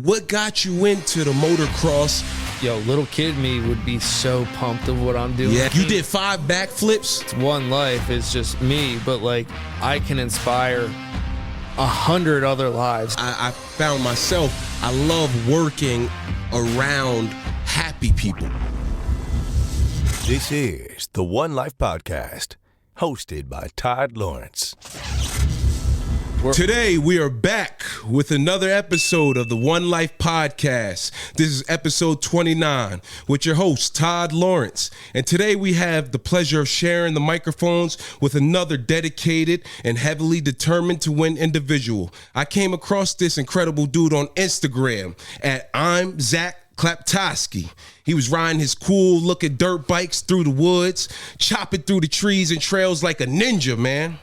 what got you into the motocross? Yo, little kid me would be so pumped of what I'm doing. Yeah, you did 5 backflips. It's one life. It's just me, but like I can inspire 100 other lives. I found myself, I love working around happy people. This is the One Life Podcast, hosted by Todd Lawrence. Today, we are back with another episode of the One Life Podcast. This is episode 29 with your host, Todd Lawrence. And today we have the pleasure of sharing the microphones with another dedicated and heavily determined to win individual. I came across this incredible dude on Instagram at I'm Zak Klaptosky. He was riding his cool looking dirt bikes through the woods, chopping through the trees and trails like a ninja, man.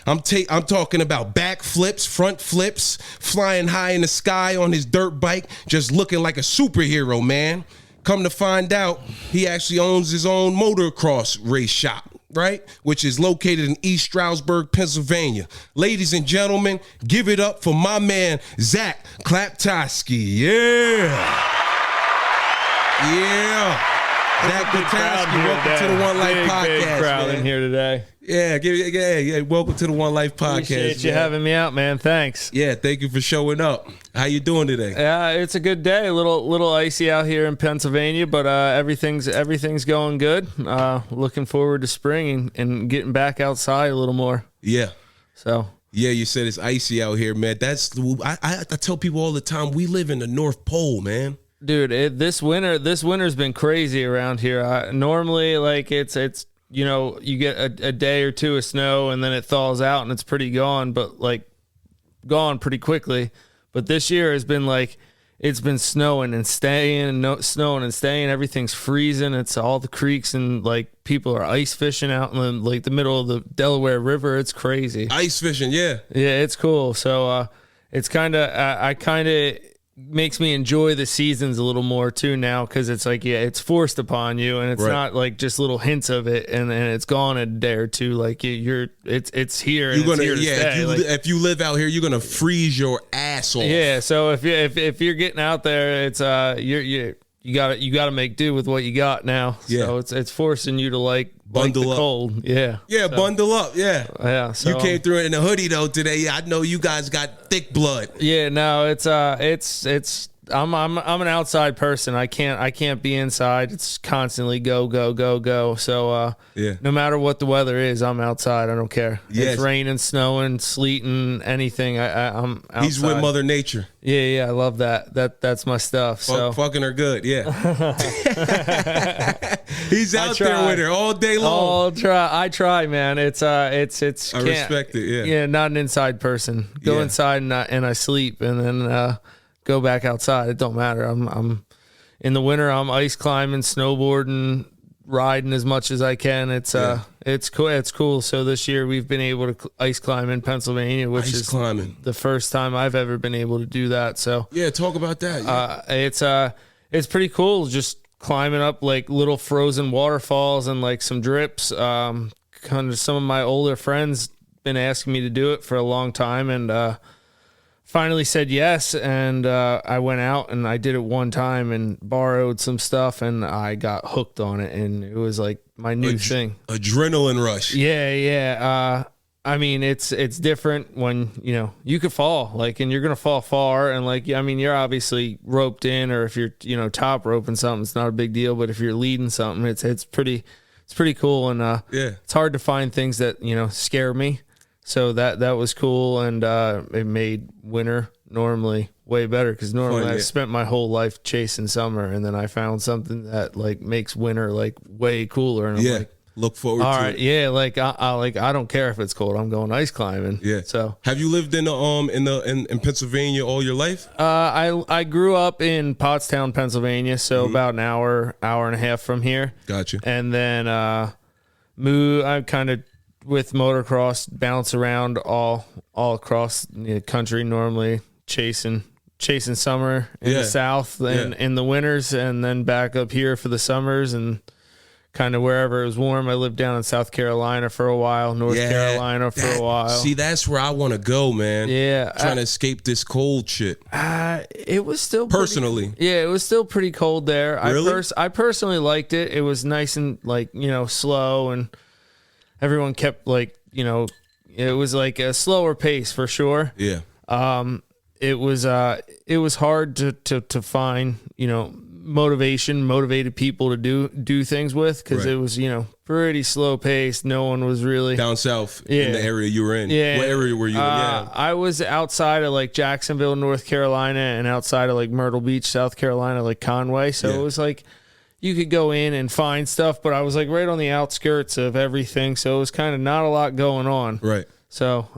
I'm talking about backflips, front flips, flying high in the sky on his dirt bike, just looking like a superhero, man. Come to find out, he actually owns his own motocross race shop, right? Which is located in East Stroudsburg, Pennsylvania. Ladies and gentlemen, give it up for my man, Zak Klaptosky. Yeah. Zak Klaptosky, welcome to the One Life Podcast. Big crowd man. In here today. Yeah. Welcome to the One Life Podcast. Appreciate you having me out, man. Thanks. Yeah, thank you for showing up. How you doing today? Yeah, it's a good day. A little icy out here in Pennsylvania, but everything's going good. Looking forward to spring and getting back outside a little more. Yeah. So. Yeah, you said it's icy out here, man. I tell people all the time, we live in the North Pole, man. Dude, this winter's been crazy around here. Normally, like it's you know, you get a day or two of snow and then it thaws out and it's pretty gone, but like gone pretty quickly. But this year has been like, it's been snowing and staying. Everything's freezing. It's all the creeks and like people are ice fishing out in like the middle of the Delaware River. It's crazy. Ice fishing, yeah. Yeah, it's cool. So it's makes me enjoy the seasons a little more too now, because it's like, yeah, it's forced upon you and it's not like just little hints of it and it's gone a day or two. Like it's here. You're gonna, it's here to stay. if you live out here, you're gonna freeze your ass off. Yeah. So if you're getting out there, it's you gotta make do with what you got now. Yeah. So it's forcing you to like bundle the up. Cold. Yeah. Yeah. So, bundle up. Yeah. Yeah. So, you came through it in a hoodie though today. Yeah, I know you guys got thick blood. Yeah. No, it's I'm an outside person. I can't be inside. It's constantly go. So no matter what the weather is, I'm outside. I don't care. Yes. It's raining, snowing, sleeting, anything. I'm outside. He's with Mother Nature. Yeah, I love that. That's my stuff. So fucking her good, yeah. He's out there with her all day long. I try, man. It's I respect it, yeah. Yeah, not an inside person. Go inside and I sleep and then go back outside. It don't matter. I'm in the winter. I'm ice climbing, snowboarding, riding as much as I can. It's cool. It's cool. So this year we've been able to ice climb in Pennsylvania, which is the first time I've ever been able to do that. So yeah, talk about that. Yeah. It's pretty cool. Just climbing up like little frozen waterfalls and like some drips. Kind of some of my older friends been asking me to do it for a long time, and finally said yes, and I went out and I did it one time and borrowed some stuff and I got hooked on it, and it was like my new thing. Adrenaline rush. Yeah. I mean, it's different when, you know, you could fall, like, and you're going to fall far, and like, I mean, you're obviously roped in, or if you're, you know, top roping something, it's not a big deal, but if you're leading something, it's pretty cool, and it's hard to find things that, you know, scare me. So that was cool, and it made winter normally way better, because normally I've spent my whole life chasing summer, and then I found something that like makes winter like way cooler, and I'm like, look forward to it. Yeah, like I don't care if it's cold. I'm going ice climbing. Yeah. So have you lived in Pennsylvania all your life? I grew up in Pottstown, Pennsylvania, so about an hour and a half from here. Gotcha. And then moved. I kind of with motocross bounce around all across the country, normally chasing summer in the south and in the winters, and then back up here for the summers, and kind of wherever it was warm. I lived down in South Carolina for a while, North Carolina for a while. See, that's where I want to go, man. Yeah. Trying to escape this cold shit. It was still personally. it was still pretty cold there. Really? I personally liked it. It was nice and like, slow, and everyone kept like, it was like a slower pace for sure. Yeah. It was hard to find, motivated people to do things with, because Right. it was, pretty slow paced. No one was really Down south in the area you were in. Yeah. What area were you in? Yeah. I was outside of like Jacksonville, North Carolina, and outside of like Myrtle Beach, South Carolina, like Conway. So Yeah. it was like you could go in and find stuff, but I was like right on the outskirts of everything. So it was kind of not a lot going on. Right. So,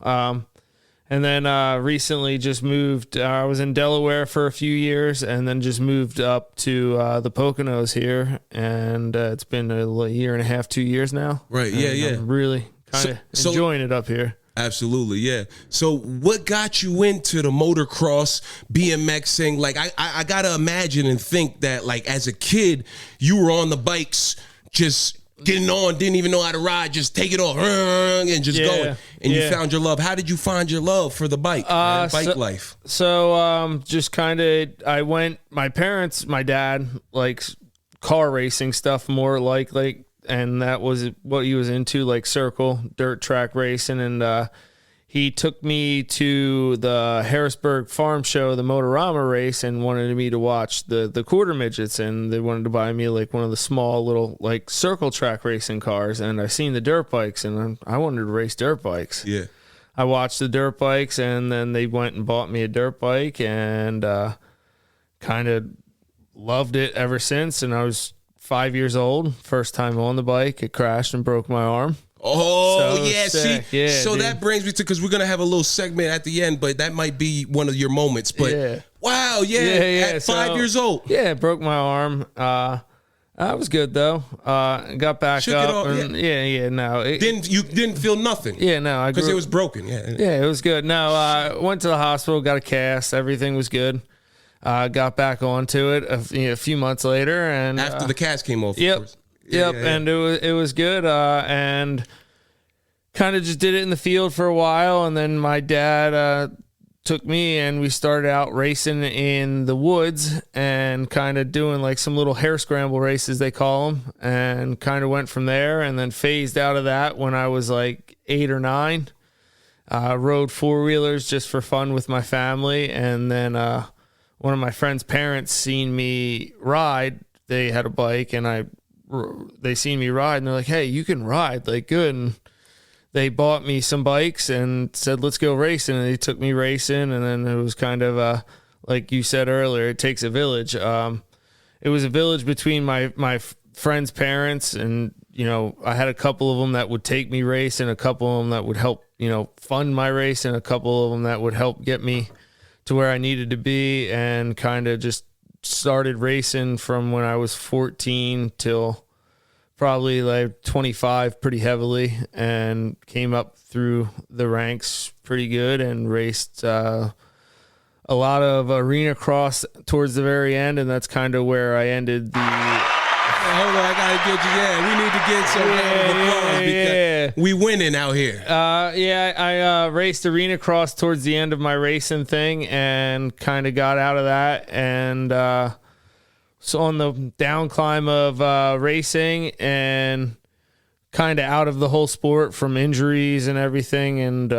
and then recently just moved. I was in Delaware for a few years, and then just moved up to the Poconos here, and it's been a year and a half, 2 years now. Right. And Yeah. I'm really kind of So- enjoying it up here. Absolutely, yeah. So what got you into the motocross, BMXing? Like, I gotta imagine and think that, like, as a kid, you were on the bikes just getting on, didn't even know how to ride, just take it off and just going. And you found your love. How did you find your love for the bike, man? Bike life? So just kind of, my dad likes car racing stuff more like, and that was what he was into, like circle, dirt track racing. And he took me to the Harrisburg Farm Show, the Motorama race, and wanted me to watch the quarter midgets. And they wanted to buy me like one of the small little like circle track racing cars. And I seen the dirt bikes, and I wanted to race dirt bikes. Yeah. I watched the dirt bikes, and then they went and bought me a dirt bike, and kind of loved it ever since. And I was 5 years old, first time on the bike. It crashed and broke my arm. Oh, So yeah. sick. See, Yeah, so dude. that brings me to, because we're going to have a little segment at the end, but that might be one of your moments. But Yeah. wow, yeah, at 5 years old. Yeah, it broke my arm. I was good though. Got back Shook it up. off, And no. You didn't feel nothing. Yeah, no. Because it was broken. Yeah. Yeah, it was good. No, I went to the hospital, got a cast. Everything was good. Got back onto it a few months later, and After the cast came off. Yep. Of course. Yeah, yeah. And it was good. And kind of just did it in the field for a while, and then my dad took me, and we started out racing in the woods and kind of doing like some little hare scramble races, they call them, and kind of went from there, and then phased out of that when I was like 8 or 9. Rode four-wheelers just for fun with my family, and then one of my friend's parents seen me ride. They had a bike, and they seen me ride, and they're like, "Hey, you can ride, like good." And they bought me some bikes and said, "Let's go racing." And they took me racing, and then it was kind of like you said earlier, it takes a village. It was a village between my friend's parents, and I had a couple of them that would take me racing, a couple of them that would help fund my race, and a couple of them that would help get me to where I needed to be, and kind of just started racing from when I was 14 till probably like 25 pretty heavily, and came up through the ranks pretty good, and raced a lot of arena cross towards the very end, and that's kind of where I ended the... Hold on, I gotta get you. Yeah, we need to get some round of applause because we winning out here. I raced arena cross towards the end of my racing thing, and kind of got out of that, and so on the down climb of racing, and kind of out of the whole sport from injuries and everything, and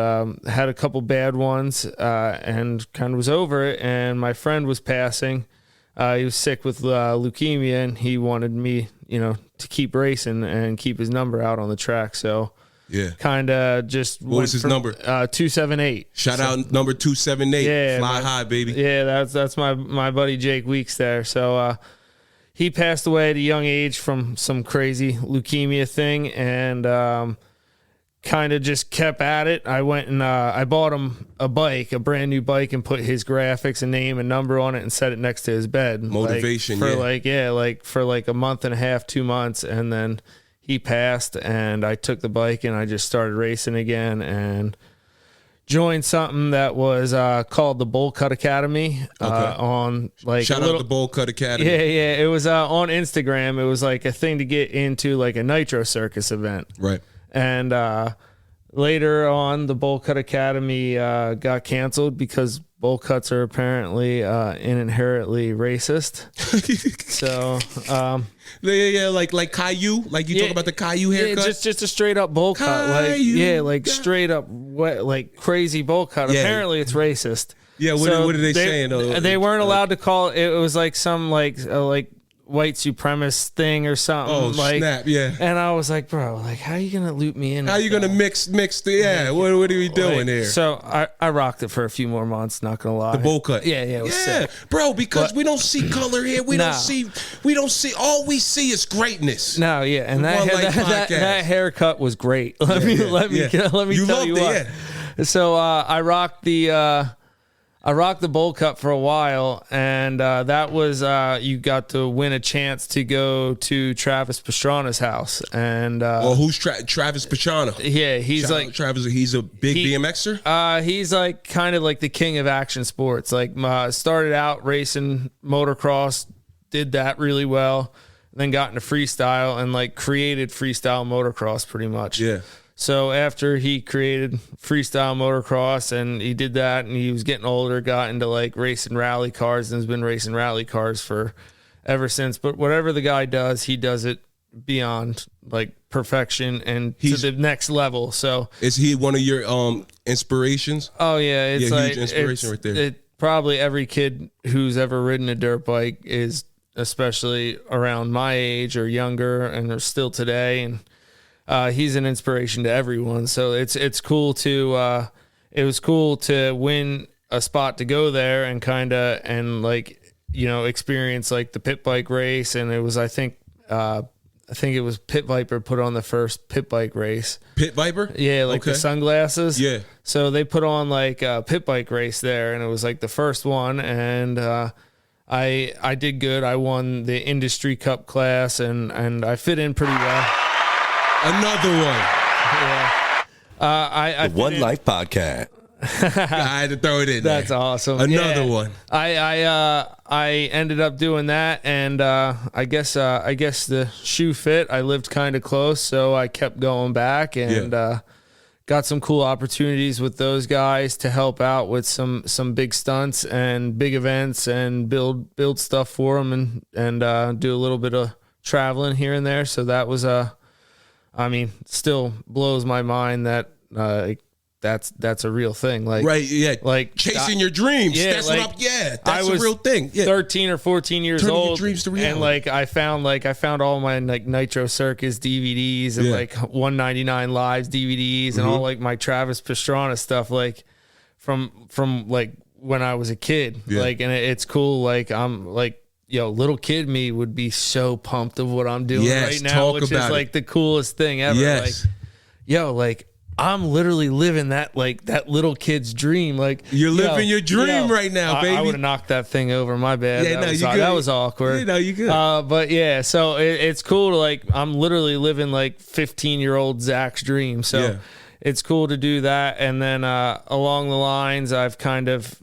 had a couple bad ones, and kind of was over it. And my friend was passing. He was sick with leukemia, and he wanted me, to keep racing and keep his number out on the track. So Yeah. kind of just What was his number? 278. Shout out number 278. Yeah, Fly high, baby. Yeah, that's my buddy Jake Weeks there. So he passed away at a young age from some crazy leukemia thing, and kind of just kept at it. I went and I bought him a brand new bike, and put his graphics and name and number on it, and set it next to his bed. Motivation, for like a month and a half, 2 months, and then he passed, and I took the bike and I just started racing again, and joined something that was called the Bowl Cut Academy on like shout out the Bowl Cut Academy. Yeah. It was on Instagram. It was like a thing to get into like a Nitro Circus event. Right. And later on, the Bowl Cut Academy got canceled because bowl cuts are apparently inherently racist. So, like Caillou, like you talk about the Caillou haircut. Yeah, just a straight up bowl cut, like straight up wet, like crazy bowl cut. Yeah. Apparently, it's racist. Yeah, what are they saying? They weren't allowed to call it. It was like some like white supremacist thing or something. Oh, like, snap, yeah. And I was like, bro, like, how are you going to loop me in? How are you going to mix the, what are we doing here? So I rocked it for a few more months, not going to lie. The bowl cut. Yeah, it was sick. Bro, because we don't see color here. We don't see, all we see is greatness. No, yeah. And that haircut was great. Let me tell you what. Yeah. So I rocked the bowl cut for a while, and that was you got to win a chance to go to Travis Pastrana's house. And who's Travis Pastrana? Yeah, he's like Travis. He's a big BMXer. He's like kind of like the king of action sports. Like started out racing motocross, did that really well, then got into freestyle and like created freestyle motocross pretty much. Yeah. So after he created freestyle motocross and he did that and he was getting older, got into like racing rally cars and has been racing rally cars for ever since. But whatever the guy does, he does it beyond like perfection and to the next level. So is he one of your inspirations? Oh yeah, it's like huge inspiration right there. Probably every kid who's ever ridden a dirt bike is, especially around my age or younger, and are still today. And he's an inspiration to everyone. So it's cool to it was cool to win a spot to go there and experience like the pit bike race. And it was I think it was Pit Viper put on the first pit bike race. Pit Viper? Yeah, like the sunglasses. Yeah. So they put on like a pit bike race there, and it was like the first one. And I did good. I won the industry cup class, and I fit in pretty well. Another one. Yeah. The One Life Podcast. I had to throw it in there. That's awesome. Another one. I ended up doing that, and I guess the shoe fit. I lived kind of close, so I kept going back and got some cool opportunities with those guys to help out with some big stunts and big events and build stuff for them and do a little bit of traveling here and there. So that was still blows my mind that that's a real thing. Like, right, yeah, like chasing your dreams. Yeah, that's like, what that's a real thing. Yeah. 13 or 14 years Turning old, your dreams to reality. And like I found all my like Nitro Circus DVDs and like 199 Lives DVDs and all like my Travis Pastrana stuff, like from like when I was a kid. Like, and it's cool. Like I'm like, little kid me would be so pumped of what I'm doing right now, which is like the coolest thing ever. Yes. Like, like I'm literally living that little kid's dream. Like you're living your dream right now, baby. I would have knocked that thing over. My bad. Yeah, that was awkward. You good. But yeah, so it's cool to like, I'm literally living like 15-year-old Zak's dream. So it's cool to do that. And then along the lines, I've kind of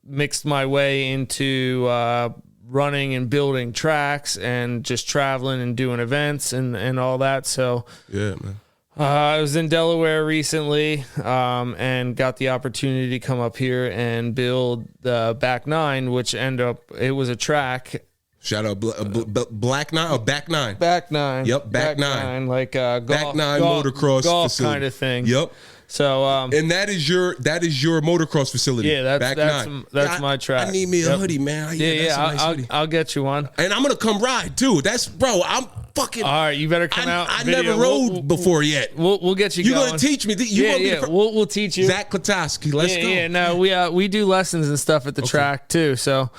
mixed my way into running and building tracks and just traveling and doing events and all that. So yeah, man. I was in Delaware recently and got the opportunity to come up here and build the Back 9, which it was a track. Shout out Black 9 or Back 9? Back 9. Yep, Back 9. Like Back 9 motocross golf facility. Kind of thing. Yep. So and that is your motocross facility. Yeah, Back that's my track. I need me a hoodie, man. I'll get you one. And I'm gonna come ride too. I'm fucking. All right, you better come out. I never rode before yet. We'll get you. You're going. gonna teach me. We'll teach you. Zak Klaptosky. Let's go. Yeah, no, we do lessons and stuff at the track too. So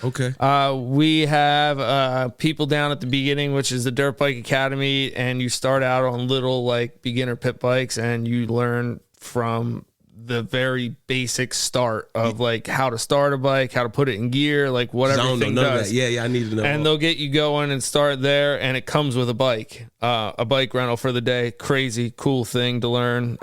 we have people down at the beginning, which is the Dirt Bike Academy, and you start out on little like beginner pit bikes, and you learn from the very basic start of like how to start a bike, how to put it in gear, like what everything does. Yeah, I need to know. And they'll get you going and start there, and it comes with a bike rental for the day. Crazy cool thing to learn.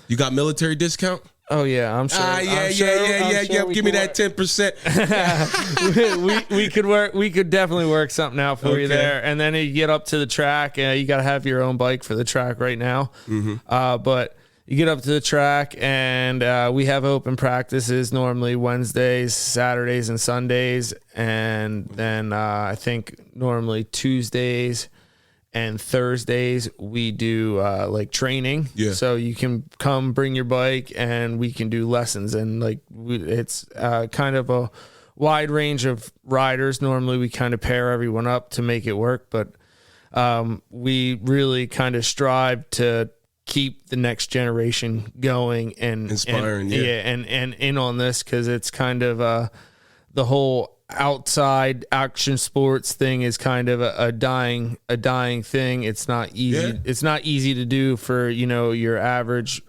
You got military discount? Oh yeah, I'm sure. Yeah. Give me that 10%. We could definitely work something out for you there. And then you get up to the track. You got to have your own bike for the track right now. But you get up to the track, and we have open practices normally Wednesdays, Saturdays, and Sundays, and then I think normally Tuesdays and Thursdays we do like training. Yeah. So you can come bring your bike and we can do lessons, and like it's kind of a wide range of riders. Normally we kind of pair everyone up to make it work, but we really kind of strive to keep the next generation going and inspiring. And in on this, because it's kind of the whole outside action sports thing is kind of a dying thing. It's not easy. Yeah. It's not easy to do for, your average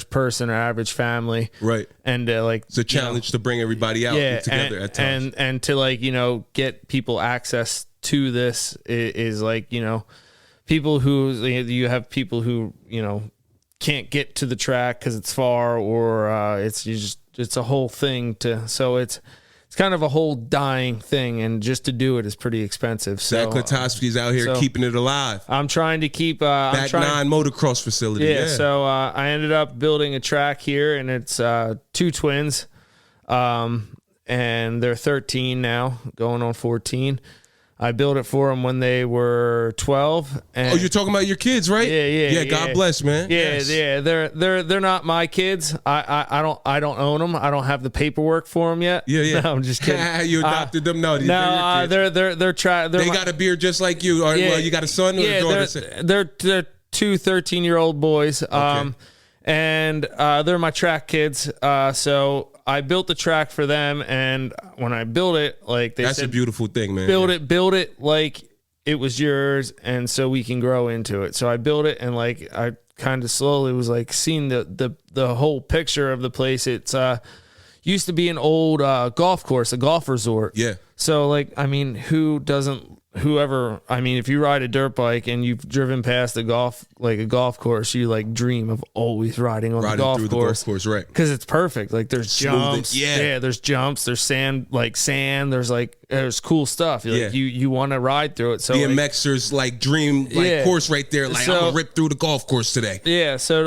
person or average family. Right. And it's a challenge to bring everybody out together at times. And to get people access to this is people who you have people who, can't get to the track cause it's far, or it's a whole thing so it's kind of a whole dying thing, and just to do it is pretty expensive. So Zak Klaptosky's out here keeping it alive. I'm trying to keep Back 9 motocross facility. Yeah. So I ended up building a track here, and it's 2 twins, and they're 13 now, going on 14. I built it for them when they were 12. And you're talking about your kids, right? Yeah. God bless, man. Yeah, yes. Yeah. They're not my kids. I don't own them. I don't have the paperwork for them yet. Yeah. No, I'm just kidding. You adopted them? No, they're trying. They got a beard just like you. Or, well, you got a son or a daughter? They're 2 13-year-old boys. Okay. And they're my track kids. So I built the track for them, and when I built it, they said, a beautiful thing, man. Build it like it was yours, and so we can grow into it. So I built it, and I kind of slowly was seeing the whole picture of the place. It's used to be an old golf course, a golf resort. Yeah. So if you ride a dirt bike and you've driven past a golf course, you dream of always riding the golf course, right? Because it's perfect. There's jumps, there's jumps, there's sand, there's cool stuff. You want to ride through it. So BMXers dream course right there. I'm gonna rip through the golf course today. Yeah. So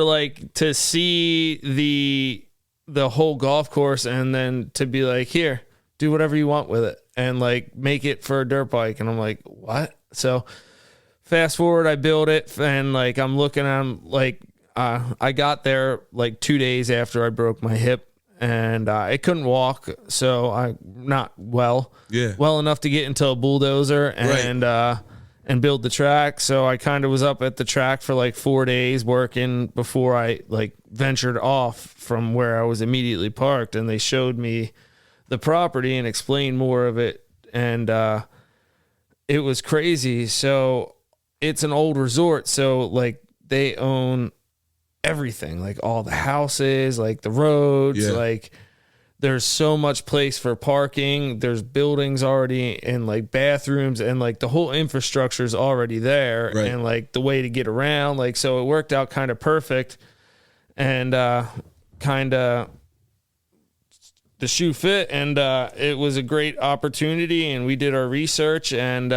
to see the whole golf course, and then to be here, do whatever you want with it, and make it for a dirt bike. And I'm like, what? So fast forward, I built it, and I'm looking at I got there 2 days after I broke my hip, and I couldn't walk, so I'm not well enough to get into a bulldozer and build the track. So I kind of was up at the track for 4 days working before I ventured off from where I was immediately parked, and they showed me the property and explain more of it, and it was crazy. So it's an old resort, so they own everything, all the houses, the roads, there's so much place for parking, there's buildings already, and bathrooms, and the whole infrastructure is already there, right. And the way to get around, so it worked out kind of perfect, and kind of the shoe fit, and it was a great opportunity, and we did our research and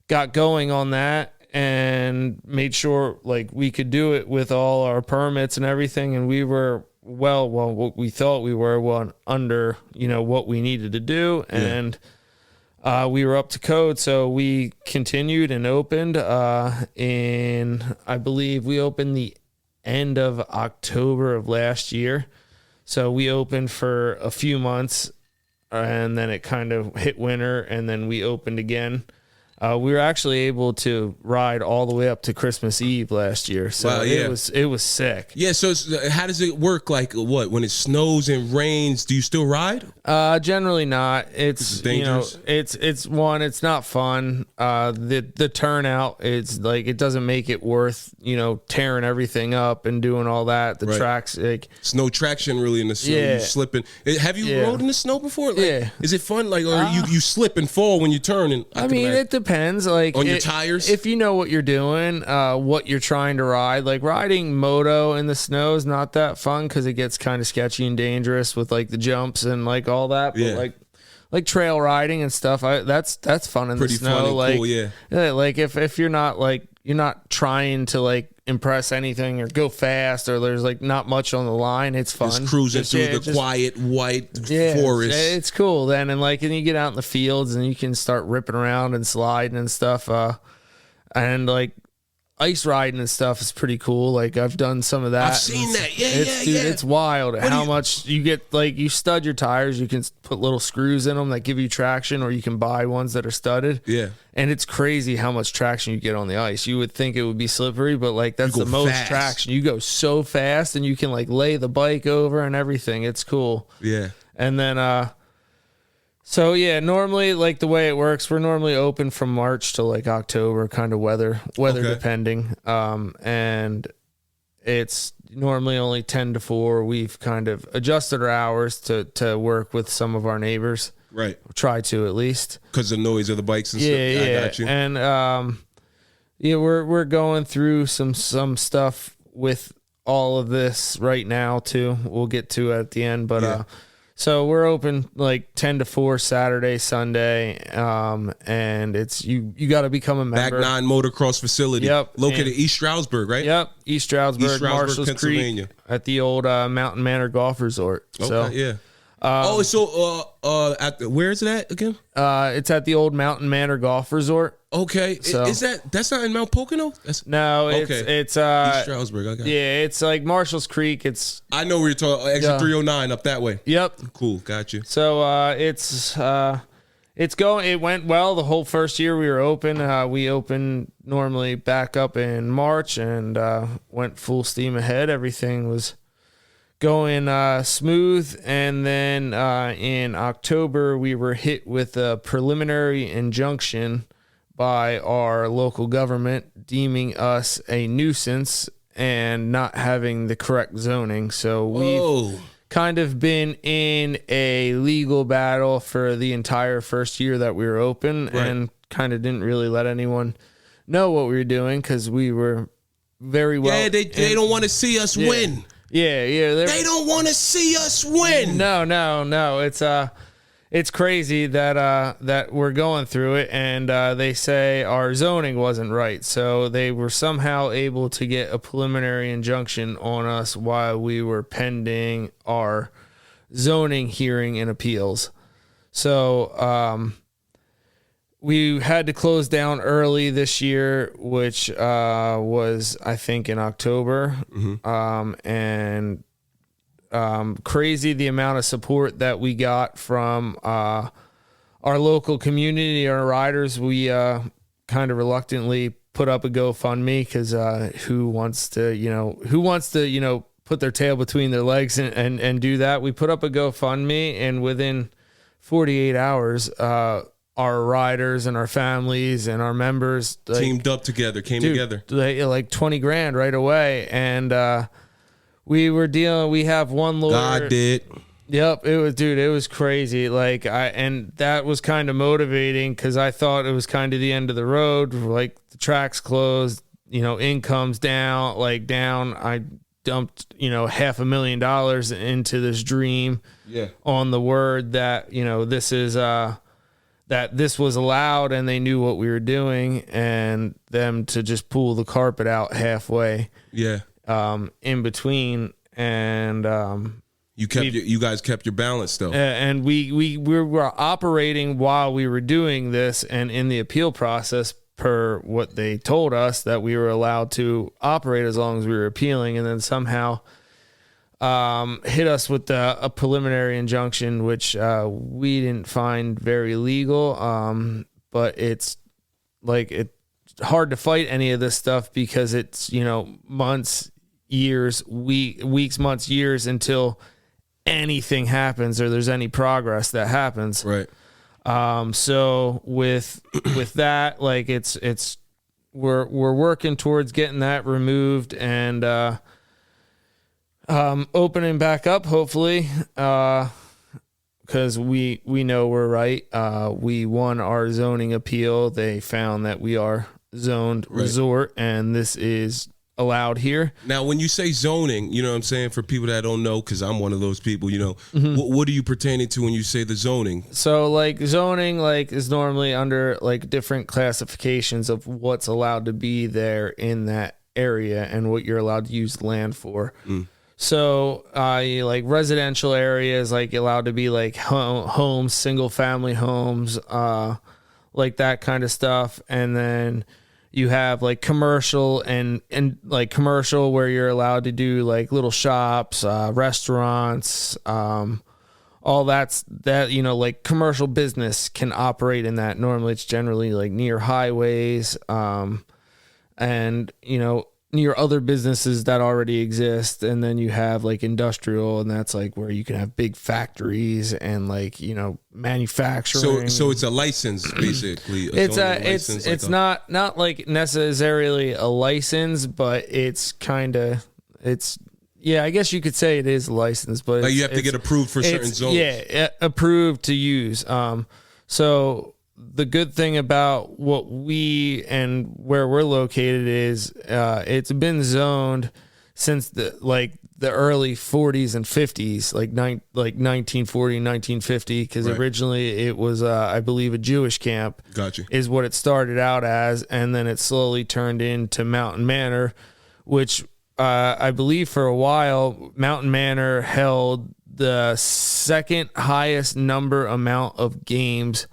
got going on that, and made sure we could do it with all our permits and everything, and we were what we thought we were under what we needed to do, and we were up to code. So we continued and opened I believe we opened the end of October of last year. So we opened for a few months, and then it kind of hit winter, and then we opened again. We were actually able to ride all the way up to Christmas Eve last year. So wow, yeah. it was sick. Yeah. So how does it work? When it snows and rains, do you still ride? Generally not. It's dangerous. It's not fun. The turnout, it's it doesn't make it worth, tearing everything up and doing all that. The right. Tracks, it's no traction really in the snow. Yeah. You're slipping. Have you rode in the snow before? Is it fun? Or you slip and fall when you turn? And it depends. depends. Like on your tires. If you know what you're doing, what you're trying to ride, like riding moto in the snow is not that fun because it gets kind of sketchy and dangerous with like the jumps and like all that. But like trail riding and stuff, that's fun in Pretty the snow. fun and like, cool, yeah. Like if you're not like you're not trying to like impress anything or go fast or there's like not much on the line, it's fun. Just cruising through the quiet white forest. It's cool then, and you get out in the fields and you can start ripping around and sliding and stuff. And like ice riding and stuff is pretty cool. Like I've done some of that. I've seen that. Dude, it's wild how much you get. Like you stud your tires, you can put little screws in them that give you traction, or you can buy ones that are studded. Yeah. And it's crazy how much traction you get on the ice. You would think it would be slippery, but like that's the most fast. traction. You go so fast and you can like lay the bike over and everything. It's cool. Yeah. And then so yeah, normally like the way it works, we're normally open from March to like October, kind of weather depending. And it's normally only 10 to 4. We've kind of adjusted our hours to work with some of our neighbors. Right. Try to at least. Because the noise of the bikes and stuff. I got you. And we're going through some stuff with all of this right now too. We'll get to it at the end, but so we're open like 10 to 4 Saturday, Sunday, and it's you got to become a member. Back 9 Motocross facility. Yep. Located in East Stroudsburg, right? Yep, East Stroudsburg, Marshall's Pennsylvania. Creek, at the old Mountain Manor Golf Resort. Okay, yeah. Where is it at again? It's at the old Mountain Manor Golf Resort. Okay, So- that's not in Mount Pocono? No, Okay. it's East Stroudsburg. I got it. yeah, it's like Marshall's Creek. It's I know where you're talking. Exit 309 up that way. yep. Cool, got you. So it went well the whole first year we were open. We opened normally back up in March and went full steam ahead. Everything was going smooth, and then in October we were hit with a preliminary injunction by our local government deeming us a nuisance and not having the correct zoning. So we've kind of been in a legal battle for the entire first year that we were open, and kind of didn't really let anyone know what we were doing because we were very well. Yeah, they don't want to see us win. Yeah. They don't want to see us win. No. It's crazy that we're going through it, and they say our zoning wasn't right. So they were somehow able to get a preliminary injunction on us while we were pending our zoning hearing and appeals. So we had to close down early this year, which was, I think, in October. And crazy the amount of support that we got from our local community, our riders. We kind of reluctantly put up a GoFundMe because who wants to put their tail between their legs and do that. We put up a GoFundMe, and within 48 hours, our riders and our families and our members teamed up together, came together. Like 20 grand right away. And we have one lawyer. God did. Yep. It was crazy. And that was kind of motivating because I thought it was kind of the end of the road. Like the track's closed, income's down. I dumped, $500,000 into this dream on the word that, this is, that this was allowed and they knew what we were doing, and them to just pull the carpet out halfway. Yeah. In between, and you guys kept your balance though. And we were operating while we were doing this, and in the appeal process, per what they told us, that we were allowed to operate as long as we were appealing, and then somehow hit us with a preliminary injunction, which we didn't find very legal. But it's hard to fight any of this stuff because it's, months, years, weeks, months, years until anything happens or there's any progress that happens. Right. So with that, we're working towards getting that removed and opening back up, hopefully. because we know we're right. We won our zoning appeal. They found that we are zoned resort, and this is allowed here. Now, when you say zoning, you know what I'm saying, for people that don't know, because I'm one of those people, you know, what are you pertaining to when you say the zoning? So like zoning like is normally under like different classifications of what's allowed to be there in that area and what you're allowed to use the land for. So like residential areas, like allowed to be like homes, single family homes, like that kind of stuff. And then you have like commercial and like commercial where you're allowed to do like little shops, restaurants, all that, you know, like commercial business can operate in that. Normally it's generally like near highways, and, you know, near other businesses that already exist. And then you have like industrial, and that's like where you can have big factories and like, you know, manufacturing. So it's a license, basically. It's not like necessarily a license, but it's kind of, yeah, I guess you could say it is a license, but like you have to get approved for certain zones. Yeah, approved to use. So the good thing about what we and where we're located is it's been zoned since the early 40s and 50s, like 1940, 1950, because originally it was, I believe, a Jewish camp. Gotcha. Is what it started out as, and then it slowly turned into Mountain Manor, which I believe for a while, Mountain Manor held the second highest amount of games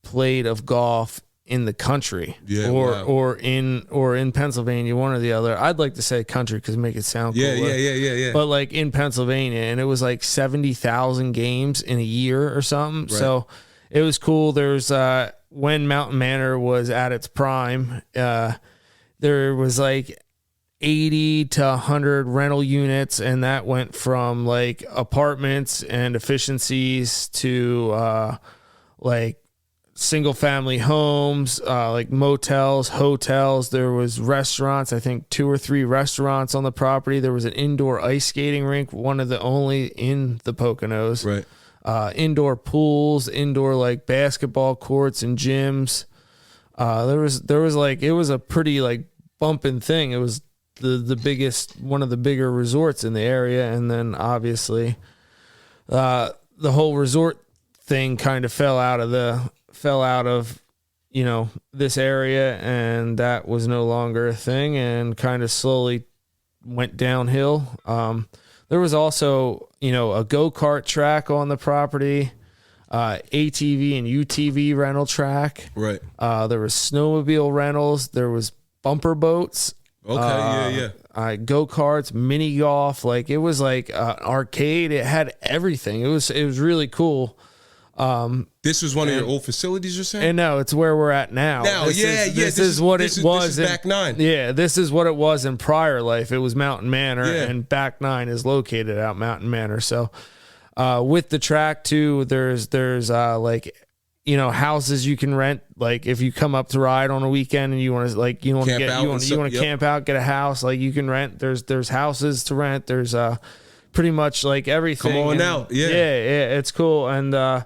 played of golf in the country, or in Pennsylvania, one or the other. I'd like to say country because make it sound cooler. Yeah. But like in Pennsylvania, and it was like 70,000 games in a year or something. Right. So it was cool. There's when Mountain Manor was at its prime, there was like 80 to 100 rental units, and that went from like apartments and efficiencies to like single family homes, like motels, hotels. There was restaurants, I think 2 or 3 restaurants on the property. There was an indoor ice skating rink, one of the only in the Poconos. Right. Indoor pools, indoor like basketball courts and gyms. There was like, it was a pretty like bumping thing. It was the biggest, one of the bigger resorts in the area. And then obviously the whole resort thing kind of fell out of, you know, this area, and that was no longer a thing and kind of slowly went downhill. There was also, you know, a go-kart track on the property, ATV and UTV rental track. Right. There was snowmobile rentals. There was bumper boats. Okay. Go-karts, mini golf. Like it was like arcade. It had everything. It was really cool. This was one of your old facilities, you're saying? And no, it's where we're at now. This is what it was. This is Back 9. Yeah, this is what it was in prior life. It was Mountain Manor, and Back 9 is located out Mountain Manor. So, with the track too, there's like, you know, houses you can rent. Like if you come up to ride on a weekend and you want to like you want to camp out, get a house, like you can rent. There's houses to rent. There's pretty much like everything. Come on out. Yeah, it's cool. And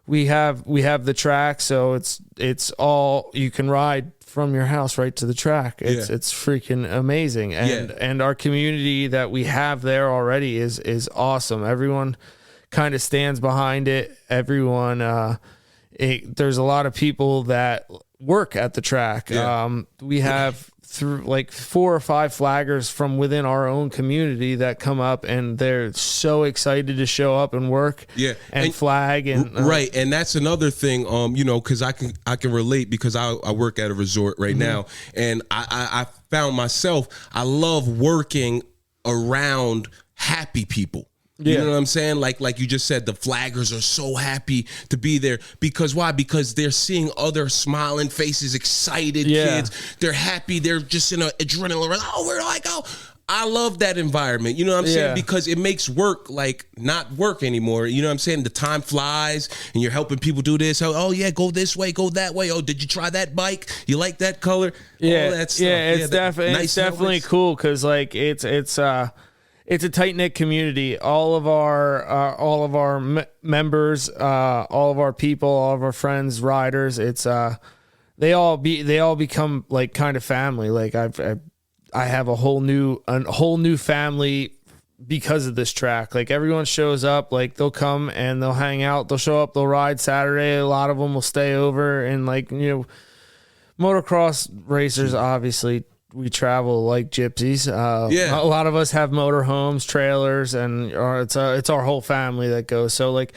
we have the track, so it's all you can ride from your house right to the track. It's freaking amazing. And our community that we have there already is awesome. Everyone kind of stands behind it. Everyone there's a lot of people that work at the track. We have through like 4 or 5 flaggers from within our own community that come up, and they're so excited to show up and work and flag. And right. And that's another thing, you know, cause I can relate because I work at a resort right now, and I found myself, I love working around happy people. You know what I'm saying? Like you just said, the flaggers are so happy to be there. Because why? Because they're seeing other smiling faces, excited kids. They're happy. They're just in an adrenaline rush. Oh, where do I go? I love that environment. You know what I'm saying? Because it makes work like not work anymore. You know what I'm saying? The time flies and you're helping people do this. Oh yeah, go this way, go that way. Oh, did you try that bike? You like that color? Yeah, all that stuff. It's definitely cool because like it's it's a tight knit community. All of our members, all of our people, all of our friends, riders. It's they all become like kind of family. Like I have a whole new family because of this track. Like everyone shows up, like they'll come and they'll hang out, they'll show up, they'll ride Saturday. A lot of them will stay over, and like, you know, motocross racers, obviously we travel like gypsies. A lot of us have motorhomes, trailers, and it's our whole family that goes. So like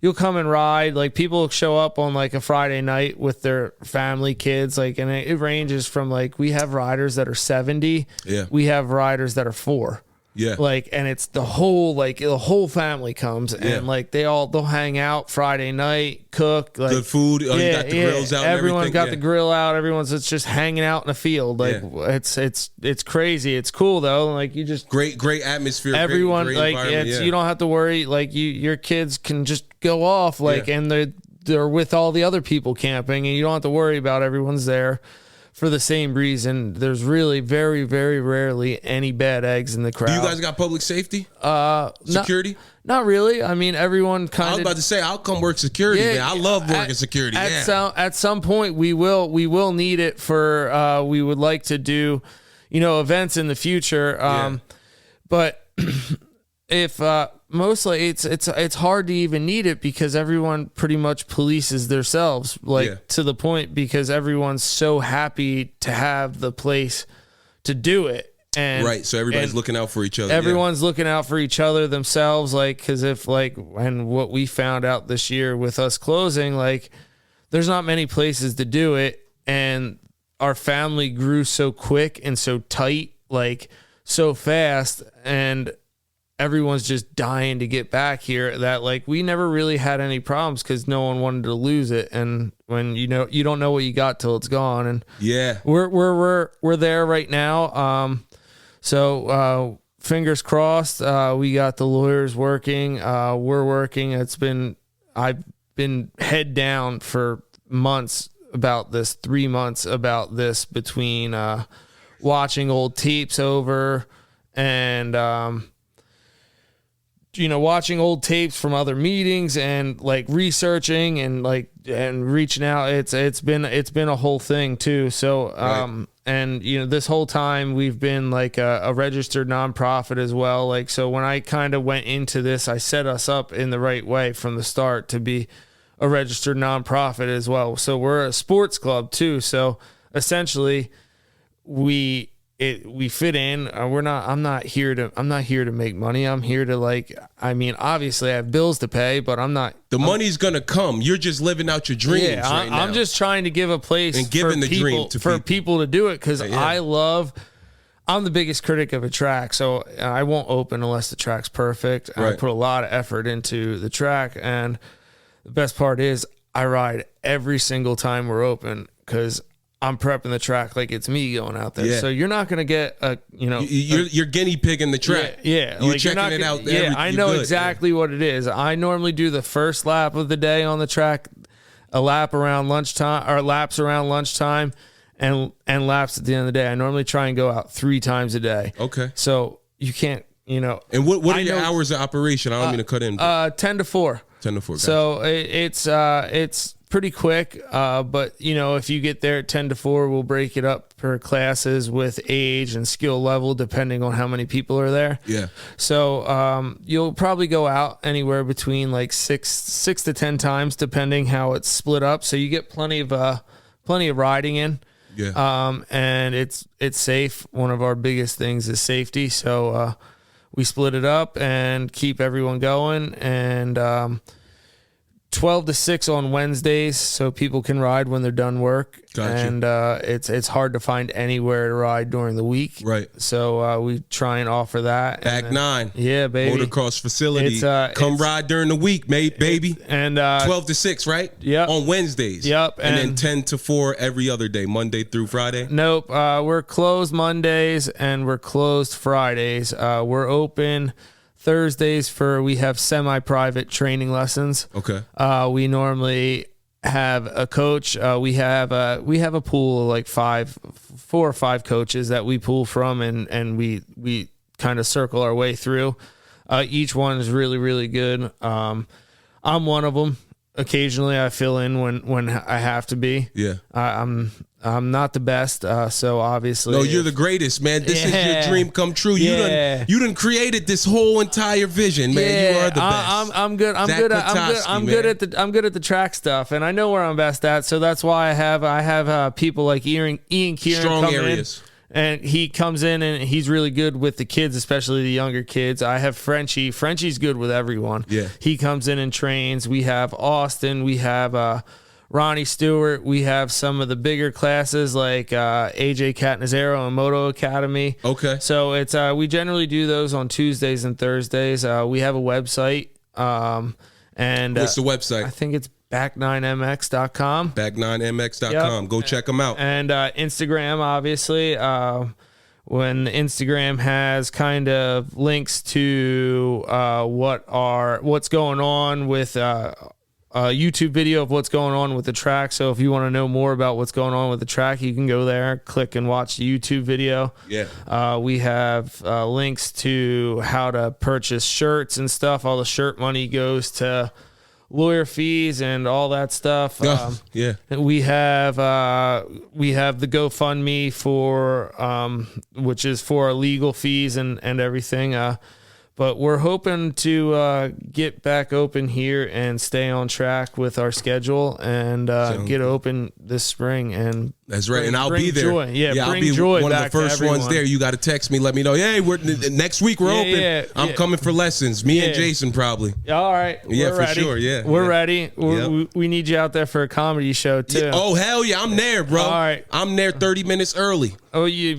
you'll come and ride, like people show up on like a Friday night with their family, kids, like, and it ranges from like, we have riders that are 70. Yeah. We have riders that are 4. Yeah. Like, and it's the whole family comes, and like they'll hang out Friday night, cook, like good food. You got the grills out. Everyone got the grill out. It's just hanging out in the field. Like it's crazy. It's cool though. Like you just great atmosphere. Everyone great like you don't have to worry. Like your kids can just go off and they're with all the other people camping, and you don't have to worry about everyone's there. For the same reason, there's really very, very rarely any bad eggs in the crowd. Do you guys got public safety? Security? Not really. I mean, everyone kind of. I was about to say, I'll come work security, man. I love working security. At some point, we will need it for. We would like to do, you know, events in the future. But if mostly it's hard to even need it because everyone pretty much polices themselves, like to the point because everyone's so happy to have the place to do it. And right, so everybody's looking out for each other. Everyone's looking out for each other themselves, like, because if like, and what we found out this year with us closing, like there's not many places to do it, and our family grew so quick and so tight, like so fast, and everyone's just dying to get back here that like we never really had any problems because no one wanted to lose it. And when you don't know what you got till it's gone. And we're there right now. So fingers crossed. We got the lawyers working. We're working. I've been head down for months about this, 3 months about this, between watching old tapes over and watching old tapes from other meetings and like researching and reaching out. It's been a whole thing too. So, and this whole time we've been like a registered nonprofit as well. Like, so when I kind of went into this, I set us up in the right way from the start to be a registered nonprofit as well. So we're a sports club too. So essentially we fit in. I'm not here to make money. I'm here to obviously I have bills to pay, but money's gonna come. You're just living out your dreams right now. I'm just trying to give a place and giving the dream to people to do it. Cause I'm the biggest critic of a track. So I won't open unless the track's perfect. Right. I put a lot of effort into the track. And the best part is I ride every single time we're open, cause I'm prepping the track like it's me going out there. Yeah. So you're not going to get you're guinea pigging the track. Yeah. You're checking it out there. Yeah, I know exactly what it is. I normally do the first lap of the day on the track, a lap around lunchtime, or laps around lunchtime, and laps at the end of the day. I normally try and go out 3 times a day. Okay. So you can't, And what are your hours of operation? I don't mean to cut in. 10 to 4. 10 to 4. Gotcha. So it's pretty quick, but if you get there at 10 to 4, we'll break it up per classes with age and skill level depending on how many people are there. Yeah. So you'll probably go out anywhere between like 6 to 10 times depending how it's split up. So you get plenty of riding in. Yeah. And it's safe. One of our biggest things is safety. So we split it up and keep everyone going, and 12 to 6 on Wednesdays, so people can ride when they're done work. Gotcha. And it's hard to find anywhere to ride during the week. Right. So we try and offer that. Back 9. Yeah, baby. Motocross facility. Come ride during the week, baby. And 12 to 6, right? Yep. On Wednesdays. Yep. And then 10 to 4 every other day, Monday through Friday? Nope. We're closed Mondays and we're closed Fridays. We're open Thursdays we have semi-private training lessons. Okay. We normally have a coach. We have a pool of like 4 or 5 coaches that we pull from, and we kind of circle our way through. Each one is really, really good. I'm one of them. Occasionally I fill in when I have to be. Yeah. I'm not the best, so obviously. No, you're the greatest, man. This is your dream come true. You done created this whole entire vision, man. Yeah, you are the best. I'm good. I'm good at the track stuff, and I know where I'm best at. So that's why I have people like Ian Kieran Strong come areas. And he comes in and he's really good with the kids, especially the younger kids. I have Frenchie. Frenchie's good with everyone. Yeah. He comes in and trains. We have Austin. We have Ronnie Stewart. We have some of the bigger classes like AJ Catanzaro and Moto Academy. Okay. So it's we generally do those on Tuesdays and Thursdays. We have a website. And what's the website? I think it's back9mx.com. Back9mx.com. Yep. Go check them out. And Instagram, obviously. When Instagram has kind of links to what's going on with a YouTube video of what's going on with the track. So if you want to know more about what's going on with the track, you can go there, click and watch the YouTube video. Yeah. We have links to how to purchase shirts and stuff. All the shirt money goes to lawyer fees and all that stuff. Yeah. We have the GoFundMe for which is for legal fees and everything. But we're hoping to get back open here and stay on track with our schedule and get open this spring. And that's right. And I'll be there. Joy. Yeah, I'll bring be joy one of back the first to everyone. ones there. You got to text me, let me know. Hey, next week we're open. I'm coming for lessons. Me and Jason probably. All right. Yeah, we're ready. for sure. Yeah, we're ready. We need you out there for a comedy show too. Yeah. Oh hell yeah, I'm there, bro. All right. I'm there 30 minutes early. Oh, you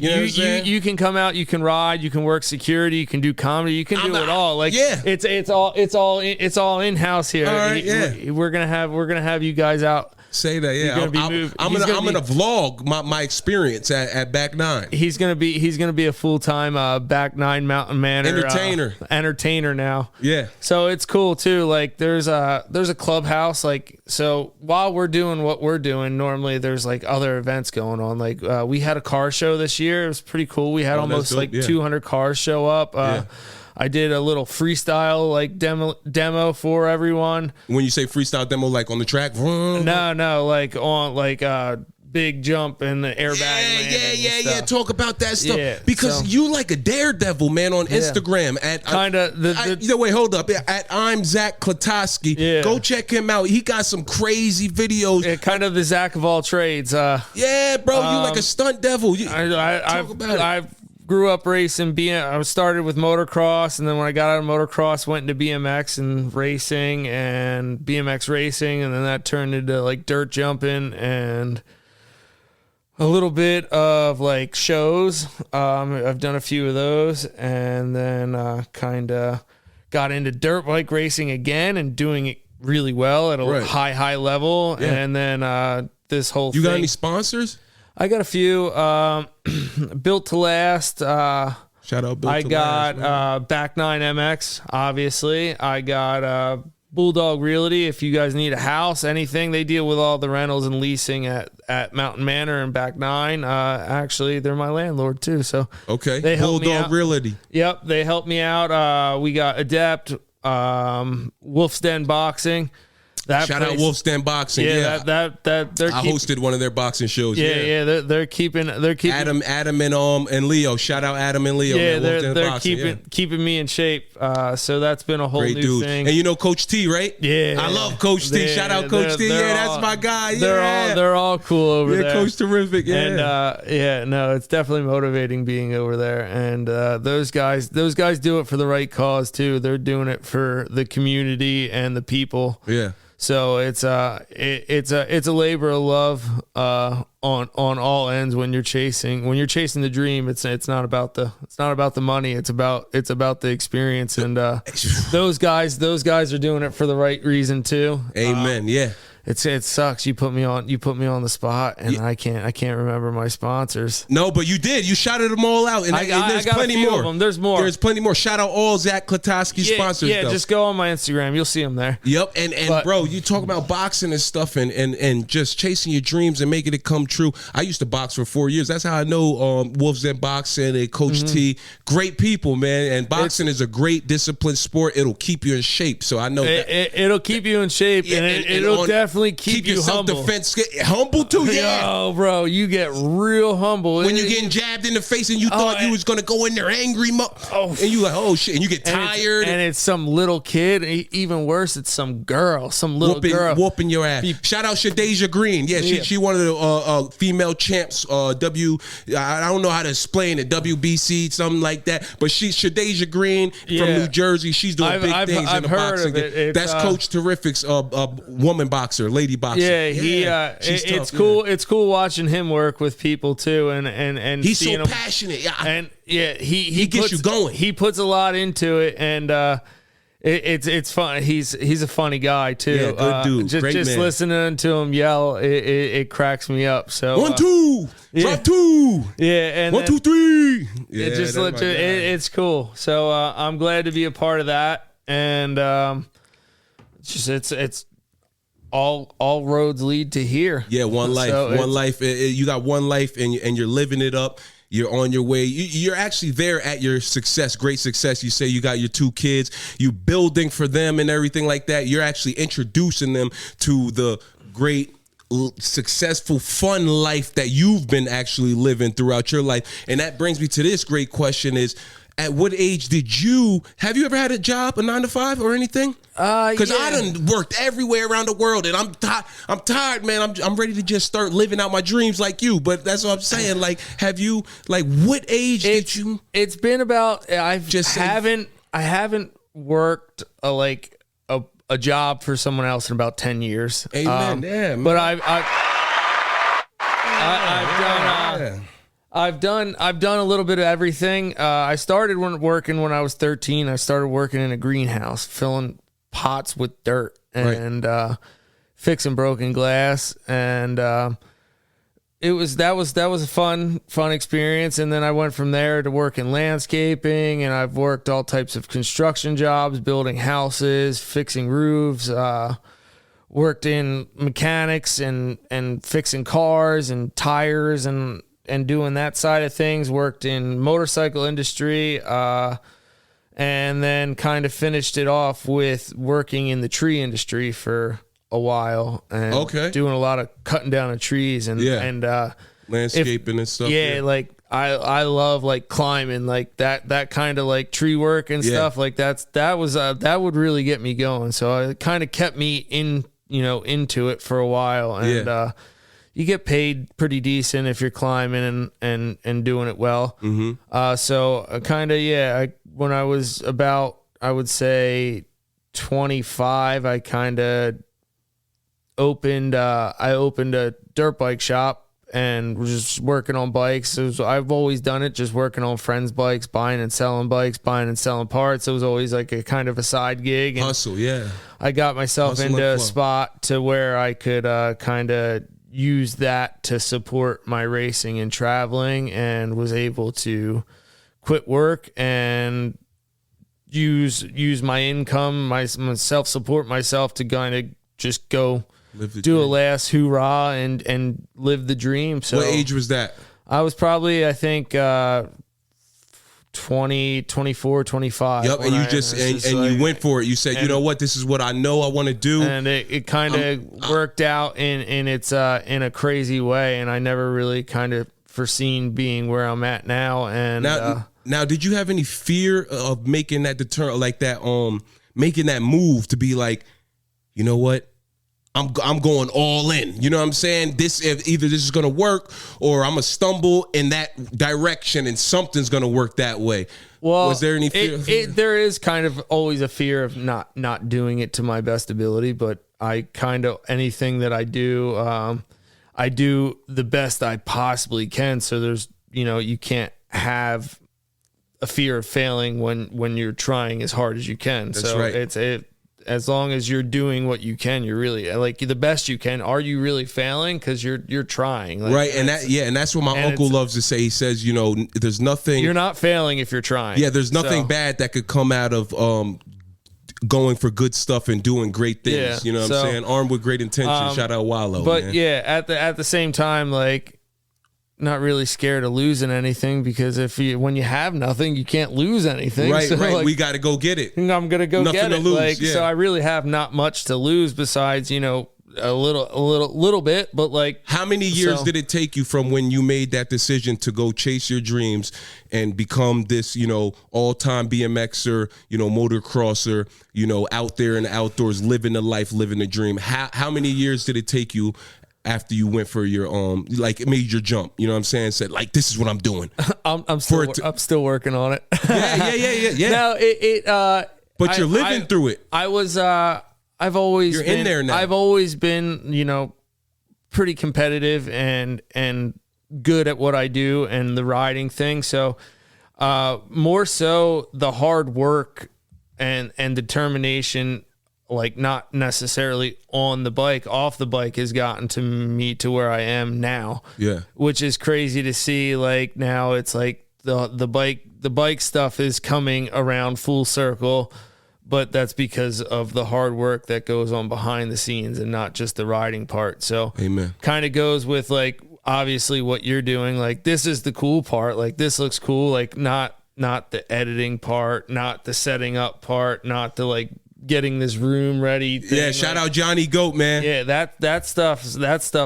can come out, you can ride, you can work security, you can do comedy, you can do it all. Like it's all in house here. All right, We're gonna have you guys out. Say that, yeah. I'm gonna vlog my experience at Back 9. He's gonna be a full-time Back 9 Mountain Man entertainer now. Yeah. So it's cool too. Like there's a clubhouse. Like so while we're doing what we're doing, normally there's like other events going on. Like we had a car show this year. It was pretty cool. We had almost 200 cars show up. I did a little freestyle like demo for everyone. When you say freestyle demo, like on the track? No, like on big jump and the airbag. Yeah. Talk about that stuff because you like a daredevil, man. On Instagram at wait, hold up. At I'm Zak Klaptosky. Yeah. Go check him out. He got some crazy videos. Yeah, kind of the Zach of all trades. Yeah, bro, you like a stunt devil. Talk about it. I've grew up racing. I started with motocross, and then when I got out of motocross, went into BMX and racing and BMX racing, and then that turned into like dirt jumping and a little bit of like shows. I've done a few of those, and then kind of got into dirt bike racing again and doing it really well at a high level. Yeah. And then this whole thing. You got any sponsors? I got a few. Built to Last. Shout out Built to Last. I got Back 9 MX, obviously. I got Bulldog Realty. If you guys need a house, anything, they deal with all the rentals and leasing at Mountain Manor and Back 9. Actually, they're my landlord too. So okay, they help Bulldog Realty. Yep, they help me out. We got Adept, Wolf's Den Boxing. Shout out Wolf's Den Boxing. Yeah, I hosted one of their boxing shows. Yeah. They're keeping Adam and Leo. Shout out Adam and Leo. Yeah, they're keeping me in shape. So that's been a whole great new dude. thing. And you know Coach T, right? Yeah, I love Coach T. Shout out Coach T. Yeah, that's my guy. They're all cool over there. Yeah, Coach terrific. Yeah, and it's definitely motivating being over there. And those guys do it for the right cause too. They're doing it for the community and the people. Yeah. So it's a labor of love on all ends when you're chasing the dream. It's not about the money. It's about the experience. And those guys are doing it for the right reason too. Amen. Yeah. It sucks. You put me on the spot, and I can't remember my sponsors. No, but you did. You shouted them all out, and there's got plenty a few more. Of them. There's more. There's plenty more. Shout out all Zak Klaptosky sponsors. Yeah, though. just go on my Instagram. You'll see them there. Yep, and bro, you talk about boxing and stuff, and just chasing your dreams and making it come true. I used to box for 4 years. That's how I know Wolves Den Boxing and Coach T. Great people, man. And boxing is a great disciplined sport. It'll keep you in shape. So I know it'll keep you in shape, and it'll definitely keep you your humble. Self-defense humble too. Yeah, oh, bro, you get real humble when you're getting jabbed in the face and you thought you was gonna go in there angry, and you like, oh shit, and you get tired, and it's some little kid. Even worse, it's some girl, some little girl whooping your ass. Shout out Shadeja Green. Yeah, she one of the female champs. I don't know how to explain it. WBC, something like that. But Shadeja Green from New Jersey. She's doing big things in the boxing. That's Coach Terrific's woman boxer, lady boxer. Yeah, it's cool. It's cool watching him work with people too, and he's so passionate. Yeah, and he gets you going. He puts a lot into it, and it's fun. He's a funny guy too. Yeah, good dude. Just Great man. Listening to him yell, it cracks me up. So 1, 2, drop 2. Yeah, and 1, 2, 3. Yeah, it just it's cool. So I'm glad to be a part of that, and it's all roads lead to here. Yeah, one life. So one life. You got one life, and you're living it up. You're on your way. You're actually there at your success, great success. You say you got your 2 kids. You building for them and everything like that. You're actually introducing them to the great, successful, fun life that you've been actually living throughout your life. And that brings me to this great question is, at what age have you ever had a job, a 9-to-5 or anything? Because I done worked everywhere around the world, and I'm tired, man. I'm ready to just start living out my dreams like you. But that's what I'm saying. Like, have you, like, what age did you? It's been about, I haven't worked a job for someone else in about 10 years. Amen. Yeah, man. But I've done a little bit of everything. I started working when I was 13. I started working in a greenhouse, filling pots with dirt and fixing broken glass, and that was a fun experience. And then I went from there to work in landscaping, and I've worked all types of construction jobs, building houses, fixing roofs. Worked in mechanics and fixing cars and tires and doing that side of things. Worked in motorcycle industry, and then kind of finished it off with working in the tree industry for a while, and doing a lot of cutting down of trees and landscaping and stuff. Yeah, like I love like climbing, like that kind of like tree work and stuff like that would really get me going. So it kind of kept me into it for a while, and you get paid pretty decent if you're climbing and doing it well. Mm-hmm. So kind of, when I was about, I would say 25, I kind of opened a dirt bike shop and was just working on bikes. I've always done it, just working on friends' bikes, buying and selling parts. It was always like a kind of a side gig. And hustle, yeah. I got myself into a spot to where I could kind of use that to support my racing and traveling, and was able to quit work and use my income, myself, support myself to kind of just go do a last hoorah and live the dream. So what age was that? I was probably, I think, 20, 24, 25. Yep, and you went for it. You said, you know what, this is what I know I want to do. And it kind of worked out in a crazy way, and I never really kind of foreseen being where I'm at now. And now, did you have any fear of making that making that move to be like, you know what? I'm going all in. You know what I'm saying? Either this is going to work, or I'm going to stumble in that direction and something's going to work that way. Well, was there any fear? There is kind of always a fear of not doing it to my best ability, but I kind of, anything that I do the best I possibly can. So there's, you can't have a fear of failing when you're trying as hard as you can. That's right. as long as you're doing what you can, you're really like the best you can. Are you really failing? Because you're trying, like, right? And that's what my uncle loves to say. He says, you know, there's nothing. You're not failing if you're trying. Yeah, there's nothing bad that could come out of going for good stuff and doing great things. Yeah, you know what I'm saying? Armed with great intention. Shout out Wallow. But man. yeah, at the same time, like, not really scared of losing anything, because when you have nothing, you can't lose anything. Right, so, right. like, we got to go get it. I'm gonna go Nothing get to it. lose, Like, yeah. so I really have not much to lose besides, you know, a little bit. But like, how many years did it take you from when you made that decision to go chase your dreams and become this, you know, all-time BMXer, you know, motocrosser, you know, out there in the outdoors, living the life, living the dream? How many years did it take you after you went for your like made your jump? You know what I'm saying? Said, like, this is what I'm doing. I'm still working on it. Yeah. No, but you're living through it. I've always You're been in there now. I've always been, you know, pretty competitive and good at what I do and the riding thing. So more so the hard work and determination, like, not necessarily on the bike, off the bike, has gotten to me to where I am now. Yeah. Which is crazy to see. Like, now it's like the bike stuff is coming around full circle, but that's because of the hard work that goes on behind the scenes and not just the riding part. So Amen. Kind of goes with, like, obviously what you're doing. Like, this is the cool part. Like, this looks cool. Like, not the editing part, not the setting up part, not the, like, getting this room ready thing. Yeah, shout out Johnny Goat, man. Yeah, that stuff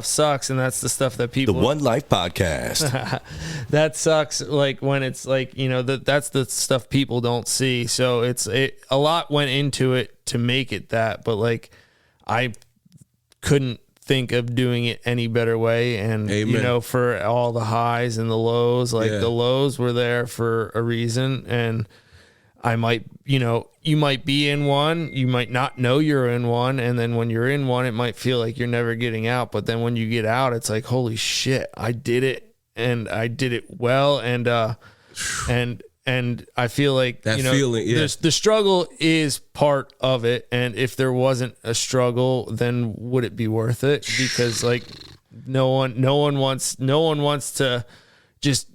sucks, and that's the stuff that people. The One Life Podcast. That sucks. Like, when it's like, you know, that's the stuff people don't see. So a lot went into it to make it that, but like, I couldn't think of doing it any better way. And Amen. You know, for all the highs and the lows, like, Yeah. the lows were there for a reason, and I might, you know, you might be in one, you might not know you're in one, and then when you're in one, it might feel like you're never getting out. But then when you get out, it's like, holy shit, I did it, and I did it well, and I feel like That you know, feeling, yeah. the struggle is part of it, and if there wasn't a struggle, then would it be worth it? Because, like, no one wants to just.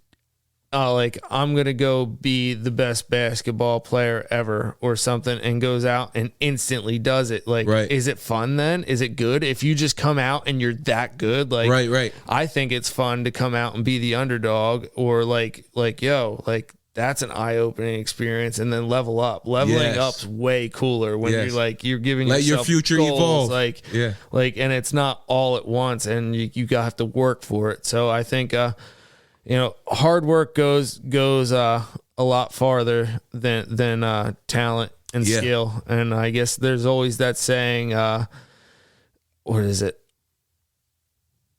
Like, I'm going to go be the best basketball player ever or something, and goes out and instantly does it. Like, Right. Is it fun then? Is it good if you just come out and you're that good? Like, Right. I think it's fun to come out and be the underdog, or like, yo, like, that's an eye-opening experience, and then level up. Leveling Yes. up's way cooler when Yes. you're like, you're giving Let yourself your future goals, evolve. like, Yeah. like, and it's not all at once, and you have to work for it. So I think, you know, hard work goes a lot farther than talent and Yeah. skill. And I guess there's always that saying, what is it?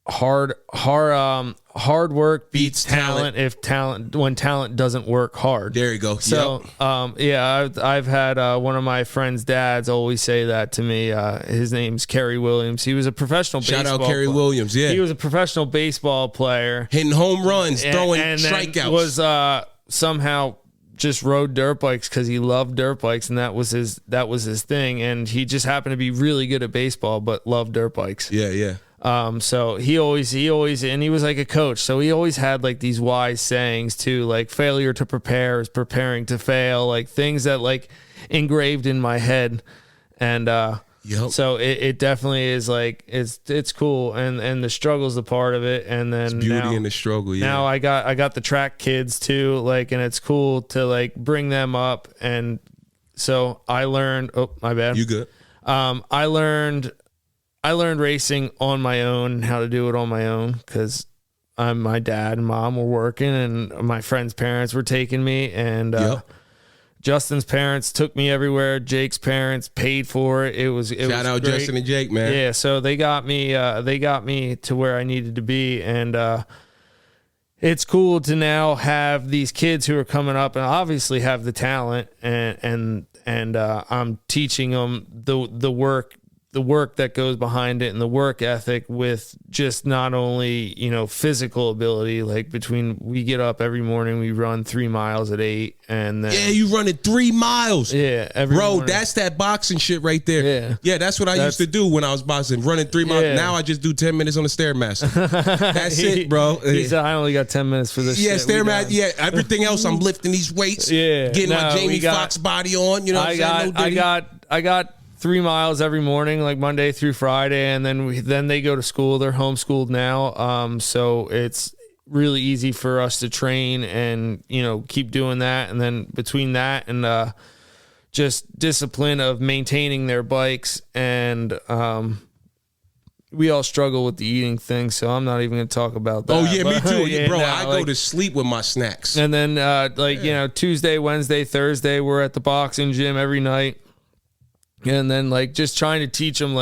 Hard work beats talent when talent doesn't work hard. There you go. So, Yep. I've had one of my friend's dads always say that to me. His name's Kerry Williams. He was a professional Shout baseball out Kerry player. Williams. Yeah. He was a professional baseball player. Hitting home runs, throwing And then strikeouts. was somehow just rode dirt bikes because he loved dirt bikes, and that was his thing. And he just happened to be really good at baseball, but loved dirt bikes. yeah. So he always, and he was like a coach. So he always had like these wise sayings too, like failure to prepare is preparing to fail, like things that like engraved in my head. And, Yep. so it definitely is like, it's cool. And the struggle's a part of it. And then Beauty in the struggle. Yeah. now I got the track kids too, like, and it's cool to like bring them up. And so I learned, oh, my bad. You good? I learned racing on my own and how to do it on my own, because my dad and mom were working, and my friend's parents were taking me, and Yep. Justin's parents took me everywhere. Jake's parents paid for it. It was Shout out great. Justin and Jake, man. Yeah, so they got me to where I needed to be, and it's cool to now have these kids who are coming up and obviously have the talent, and I'm teaching them the work the work that goes behind it and the work ethic with just not only, physical ability, like we get up every morning, we run 3 miles at 8 and then. Yeah, you running 3 miles. Yeah. Every morning. That's that boxing shit right there. Yeah. Yeah, that's what I used to do when I was boxing, running 3 miles. Yeah. Now I just do 10 minutes on the Stairmaster. That's it, bro. He said, I only got 10 minutes for this shit. Stairmaster. Yeah, everything else, I'm lifting these weights. Yeah. Getting my Jamie Foxx body on. You know what I'm saying? I got 3 miles every morning, like Monday through Friday, and then they go to school. They're homeschooled now, so it's really easy for us to train and keep doing that. And then between that and just discipline of maintaining their bikes, and we all struggle with the eating thing, so I'm not even going to talk about that. Oh yeah, me too, yeah, bro. no, I go to sleep with my snacks. And then Tuesday, Wednesday, Thursday, we're at the boxing gym every night. And then just trying to teach them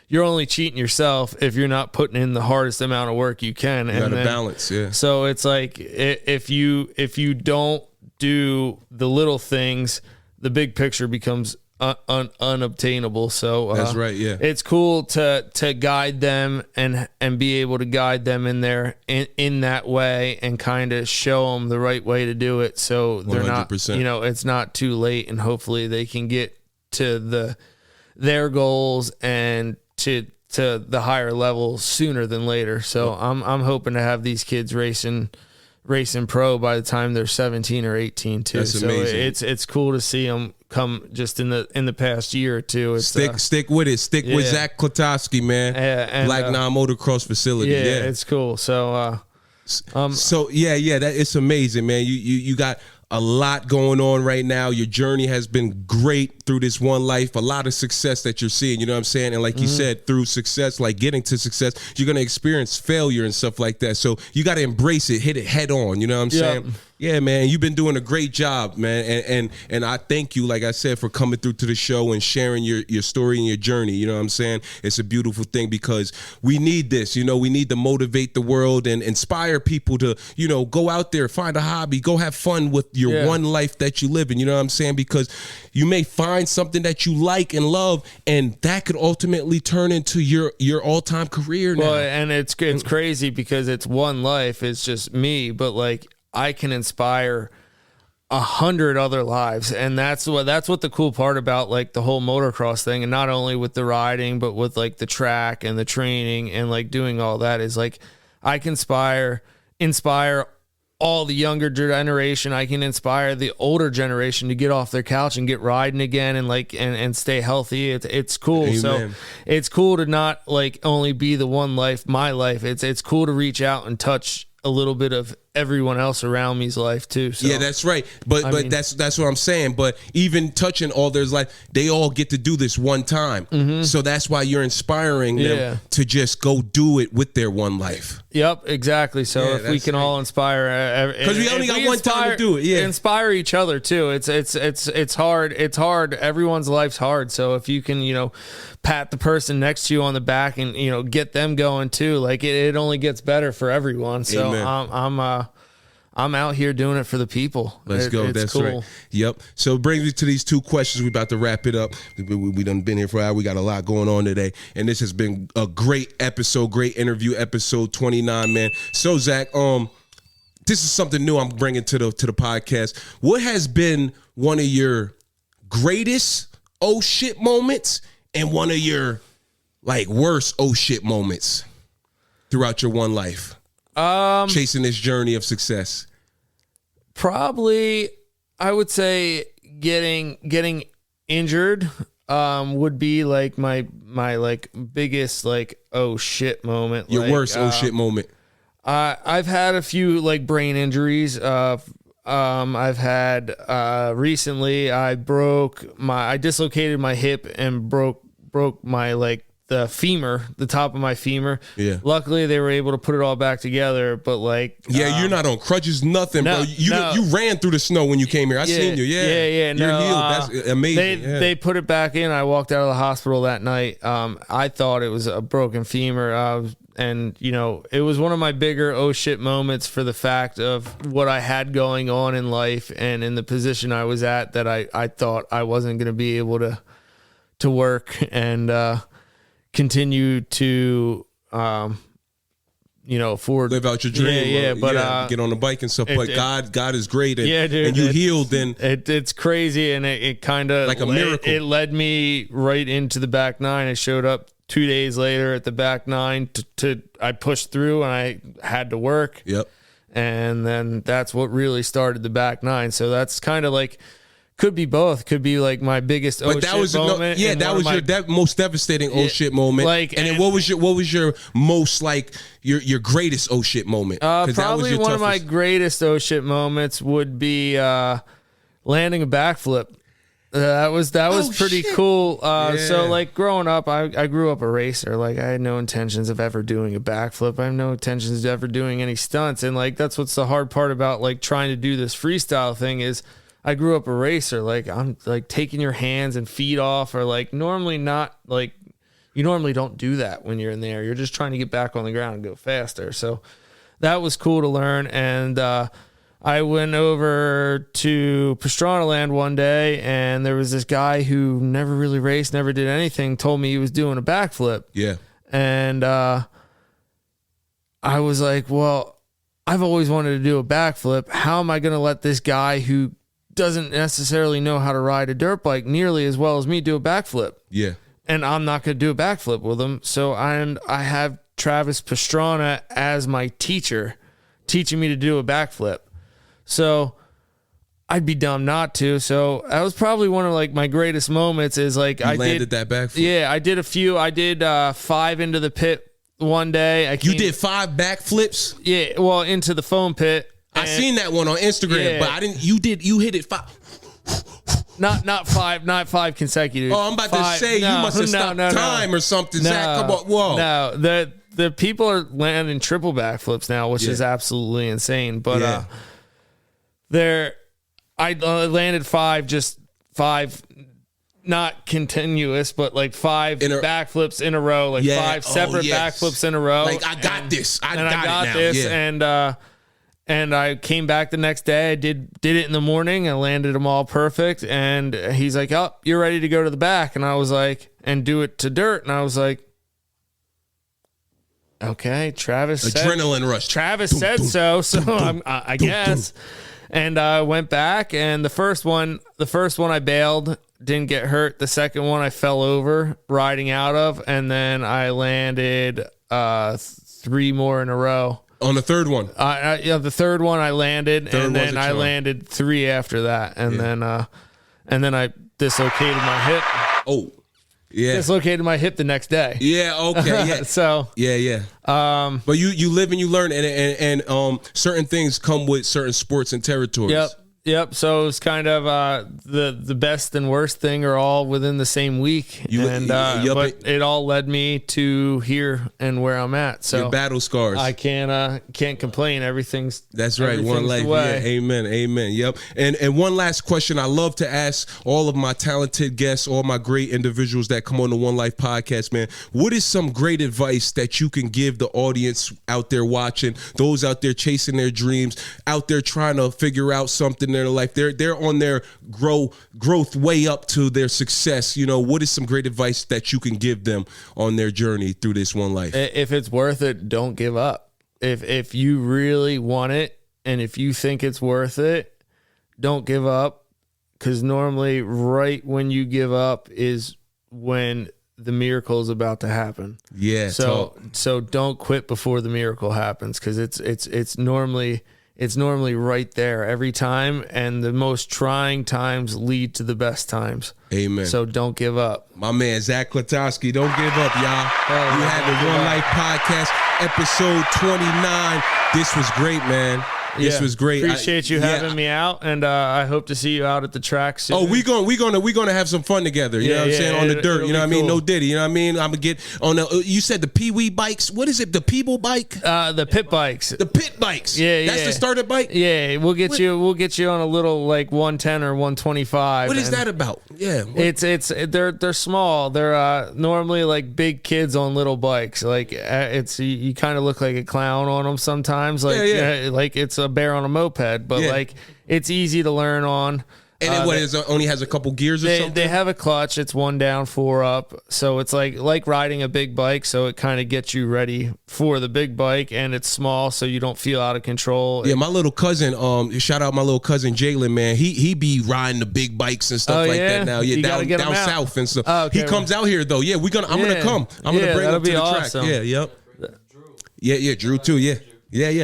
you're only cheating yourself if you're not putting in the hardest amount of work you can. You gotta balance, yeah. So it's if you don't do the little things, the big picture becomes unobtainable. So that's right, yeah. It's cool to guide them and be able to guide them in there in that way and kind of show them the right way to do it. So they're 100%. not, it's not too late, and hopefully they can get to their goals and to the higher level sooner than later. So I'm hoping to have these kids racing pro by the time they're 17 or 18 too. That's amazing. So it's cool to see them come just in the past year or two. It's, stick with it. Stick with Zak Klaptosky, man. And, Black Non Motocross facility. Yeah, it's cool. So that it's amazing, man. You got a lot going on right now. Your journey has been great through this one life. A lot of success that you're seeing, you know what I'm saying? And like you said, through success, like getting to success, you're going to experience failure and stuff like that. So you got to embrace it, hit it head on, you know what I'm saying? Yeah, man, you've been doing a great job, man. And I thank you, like I said, for coming through to the show and sharing your story and your journey. You know what I'm saying? It's a beautiful thing because we need this. We need to motivate the world and inspire people to, go out there, find a hobby, go have fun with your one life that you live in. You know what I'm saying? Because you may find something that you like and love, and that could ultimately turn into your all-time career now. Well, and it's crazy because it's one life. It's just me, but I can inspire 100 other lives, and that's what the cool part about the whole motocross thing, and not only with the riding but with the track and the training and doing all that is I can inspire all the younger generation. I can inspire the older generation to get off their couch and get riding again and and stay healthy. It's cool. Amen. So it's cool to not only be the one life, my life. It's cool to reach out and touch a little bit of everyone else around me's life too. So, yeah, that's right. But that's what I'm saying. But even touching all their life, they all get to do this one time. Mm-hmm. So that's why you're inspiring them to just go do it with their one life. Yep, exactly. So if we can all inspire, because we only got one time to do it. Yeah, inspire each other too. It's hard. It's hard. Everyone's life's hard. So if you can, pat the person next to you on the back and get them going too, it only gets better for everyone. So I'm out here doing it for the people. Let's go. That's cool. Right. Yep. So it brings me to these two questions. We're about to wrap it up. We done been here for an hour. We got a lot going on today. And this has been a great episode, great interview, episode 29, man. So, Zak, this is something new I'm bringing to the podcast. What has been one of your greatest oh shit moments and one of your worst oh shit moments throughout your one life? Chasing this journey of success. Probably, I would say getting injured would be my biggest oh shit moment. Your worst oh shit moment. I've had a few brain injuries. I've had recently I dislocated my hip and broke my the femur, the top of my femur. Yeah. Luckily, they were able to put it all back together. But you're not on crutches, nothing, bro. You ran through the snow when you came here. I seen you. Yeah. You're healed. That's amazing. They put it back in. I walked out of the hospital that night. I thought it was a broken femur. And it was one of my bigger oh shit moments for the fact of what I had going on in life and in the position I was at, that I thought I wasn't going to be able work and continue to afford, live out your dream. But get on the bike and stuff. But God is great, and, dude, and you healed. And it's crazy, and it kind of like a miracle. It led me right into the back nine. I showed up 2 days later at the back nine. I pushed through, and I had to work. Yep. And then that's what really started the back nine. So that's kind of like, could be both. Could be like my biggest moment. that was your most devastating shit moment. Like, and then what was your most like your greatest oh shit moment? Probably one of my greatest oh shit moments would be landing a backflip. That was pretty cool. So like growing up, I grew up a racer. Like I had no intentions of ever doing a backflip. I have no intentions of ever doing any stunts. And like that's what's the hard part about like trying to do this freestyle thing is I grew up a racer. Like I'm like taking your hands and feet off, or like normally not like you normally don't do that when you're in the air. You're just trying to get back on the ground and go faster. So that was cool to learn. And I went over to Pastrana Land one day, and there was this guy who never really raced, never did anything, told me he was doing a backflip. Yeah. And I was like, well, I've always wanted to do a backflip. How am I going to let this guy who doesn't necessarily know how to ride a dirt bike nearly as well as me do a backflip? Yeah. And I'm not going to do a backflip with him. So I have Travis Pastrana as my teacher, teaching me to do a backflip. So I'd be dumb not to. So that was probably one of like my greatest moments is like I landed that backflip. Yeah, I did a few. I did 5 into the pit one day. You did 5 backflips? Yeah, well, into the foam pit. I seen that one on Instagram, but I didn't. You hit it 5. Not five consecutive. Oh, I'm about to say you must have stopped time or something. Zach, come on, whoa. No, the people are landing triple backflips now, which is absolutely insane. But I landed 5, not continuous, but like 5 backflips in a row, like 5 separate backflips in a row. Like I got this. I got this. Yeah. And I came back the next day. I did it in the morning. I landed them all perfect. And he's like, "Oh, you're ready to go to the back." And I was like, "And do it to dirt." And I was like, "Okay, Travis." Adrenaline rush. Travis said so. So I guess. And I went back, and the first one I bailed, didn't get hurt. The second one I fell over riding out of, and then I landed 3 more in a row. On the third one? The third one I landed, and then I landed 3 after that, and then I dislocated my hip. Oh, yeah. Dislocated my hip the next day. Yeah. Okay. Yeah. So. Yeah. But you live and you learn, and certain things come with certain sports and territories. Yep. So it's kind of the best and worst thing are all within the same week, but it all led me to here and where I'm at. So your battle scars. I can't complain. That's right. One life. Yeah. Amen. Yep. And one last question I love to ask all of my talented guests, all my great individuals that come on the One Life podcast, man. What is some great advice that you can give the audience out there watching, those out there chasing their dreams, out there trying to figure out something in their life? They're on their growth way up to their success. You know, what is some great advice that you can give them on their journey through this one life? If it's worth it, don't give up. If you really want it, and if you think it's worth it, don't give up. Because normally right when you give up is when the miracle is about to happen. Yeah. So don't quit before the miracle happens, because it's normally right there every time, and the most trying times lead to the best times. Amen. So don't give up. My man, Zak Klaptosky, don't give up, y'all. You had the One Life Podcast, episode 29. This was great, man. This was great. Appreciate you having me out, and I hope to see you out at the track soon. Oh, we're gonna have some fun together. You know what I'm saying? On the dirt. You know what I mean? Cool. No Diddy. You know what I mean? I'm gonna get on the. You said the Pee Wee bikes. What is it? The Peeble bike? The pit bikes. The pit bikes. That's the starter bike. Yeah, we'll get you on a little like 110 or 125. What is that about? Yeah, they're small. They're normally like big kids on little bikes. Like you kind of look like a clown on them sometimes. Like like it's a bear on a moped, but like it's easy to learn on. And then only has a couple gears or something? They have a clutch. It's 1 down, 4 up. So it's like riding a big bike. So it kind of gets you ready for the big bike, and it's small, so you don't feel out of control. Yeah, my little cousin, shout out my little cousin Jalen, man. He be riding the big bikes and stuff that now. Yeah, down south and stuff. Oh, okay, he comes out here though. Yeah, I'm gonna come. I'm gonna bring him to the awesome. track. Yeah, yep. Yeah, Drew too. Yeah.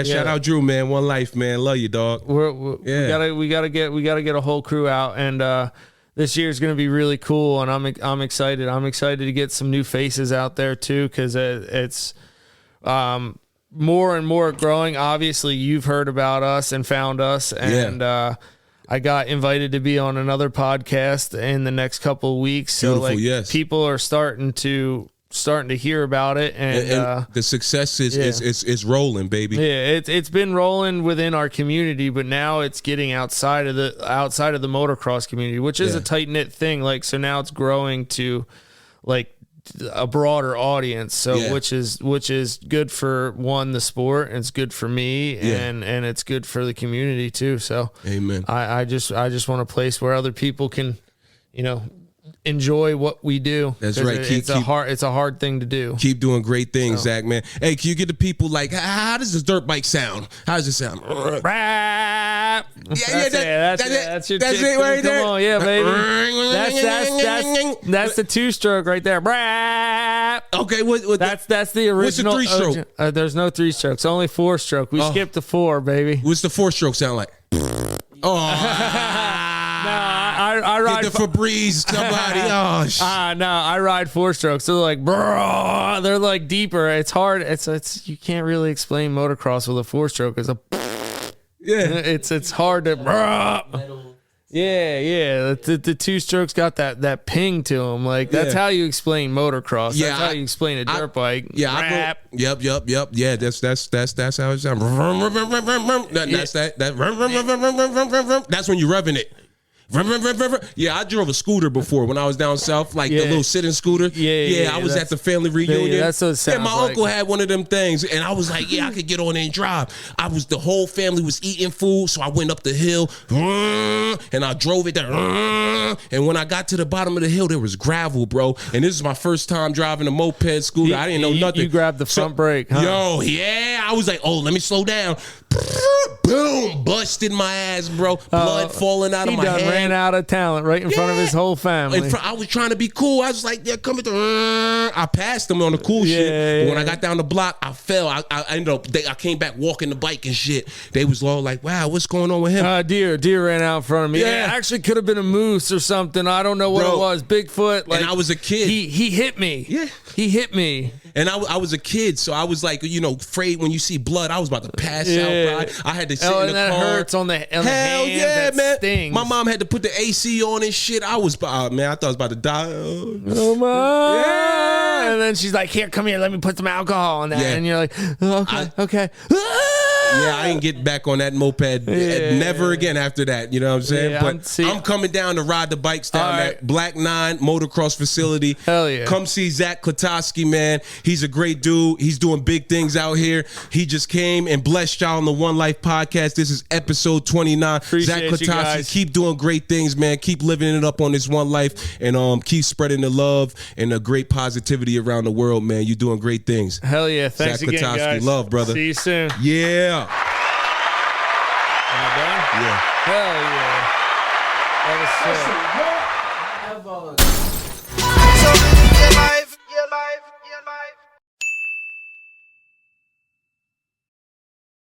Shout out Drew, man. One life, man. Love you, dog. We gotta get a whole crew out, and this year's gonna be really cool, and I'm excited. I'm excited to get some new faces out there too, because it's more and more growing. Obviously, you've heard about us and found us, and I got invited to be on another podcast in the next couple of weeks. So people are starting to hear about it, and the success is rolling, baby. Yeah, it's been rolling within our community, but now it's getting outside of the motocross community, which is a tight knit thing. Like, so now it's growing to like a broader audience. So which is good for the sport, and it's good for me, and it's good for the community too. So amen. I just want a place where other people can, enjoy what we do. That's right. It's a hard thing to do. Keep doing great things, Zach, man. Hey, can you get the people like, how does this dirt bike sound? How does it sound? Rap. That's it right there. Come on, yeah, baby. That's the 2-stroke right there. Rap. Okay, that's the original. What's the 3-stroke? There's no 3-strokes, only 4-stroke. We skipped the 4, baby. What's the 4-stroke sound like? I ride the Febreze, somebody. I ride 4-strokes. They're like, bro, they're like deeper. It's hard. It's you can't really explain motocross with a 4-stroke. It's hard to. Yeah. The 2-strokes got that ping to them. Like, that's how you explain motocross. Yeah, that's how you explain a dirt bike. Yeah, yep. Yeah, that's how it sounds. That's when you're revving it. Yeah, I drove a scooter before when I was down south, like the little sitting scooter. Yeah, I was at the family reunion. That's what it sounds my uncle had one of them things, and I was like, I could get on and drive. The whole family was eating food, so I went up the hill, and I drove it there. And when I got to the bottom of the hill, there was gravel, bro. And this is my first time driving a moped scooter. I didn't know nothing. You grabbed the front brake, huh? Yo, yeah. I was like, let me slow down. Boom, busted my ass, bro. Blood falling out of my head. He ran out of talent right in front of his whole family. I was trying to be cool. I was like, come with I passed them on the cool shit. But when I got down the block, I fell. I ended up, I came back walking the bike and shit. They was all like, wow, what's going on with him? Deer ran out in front of me. Yeah, actually could have been a moose or something. I don't know what it was. Bigfoot. Like, and I was a kid. He hit me. Yeah. He hit me. And I was a kid, so I was like, afraid when you see blood. I was about to pass out, bro. I had to sit in the that car. Hurts on the Hell hands. yeah, man. Stings. My mom had to put the AC on and shit. I thought I was about to die. Oh my. Yeah. And then she's like, here, come here. Let me put some alcohol on that. Yeah. And you're like, okay. Yeah, I ain't get back on that moped never again after that. You know what I'm saying? Yeah, but I'm coming down to ride the bikes down at Black 9 motocross facility. Hell yeah. Come see Zak Klaptosky, man. He's a great dude. He's doing big things out here. He just came and blessed y'all on the One Life podcast. This is episode 29. Zak Klaptosky, keep doing great things, man. Keep living it up on this One Life, and keep spreading the love and the great positivity around the world, man. You're doing great things. Hell yeah. Thanks Zak again, Klaptosky, guys. love, brother. See you soon. Yeah. Am I done? Yeah. Hell yeah. That was sick.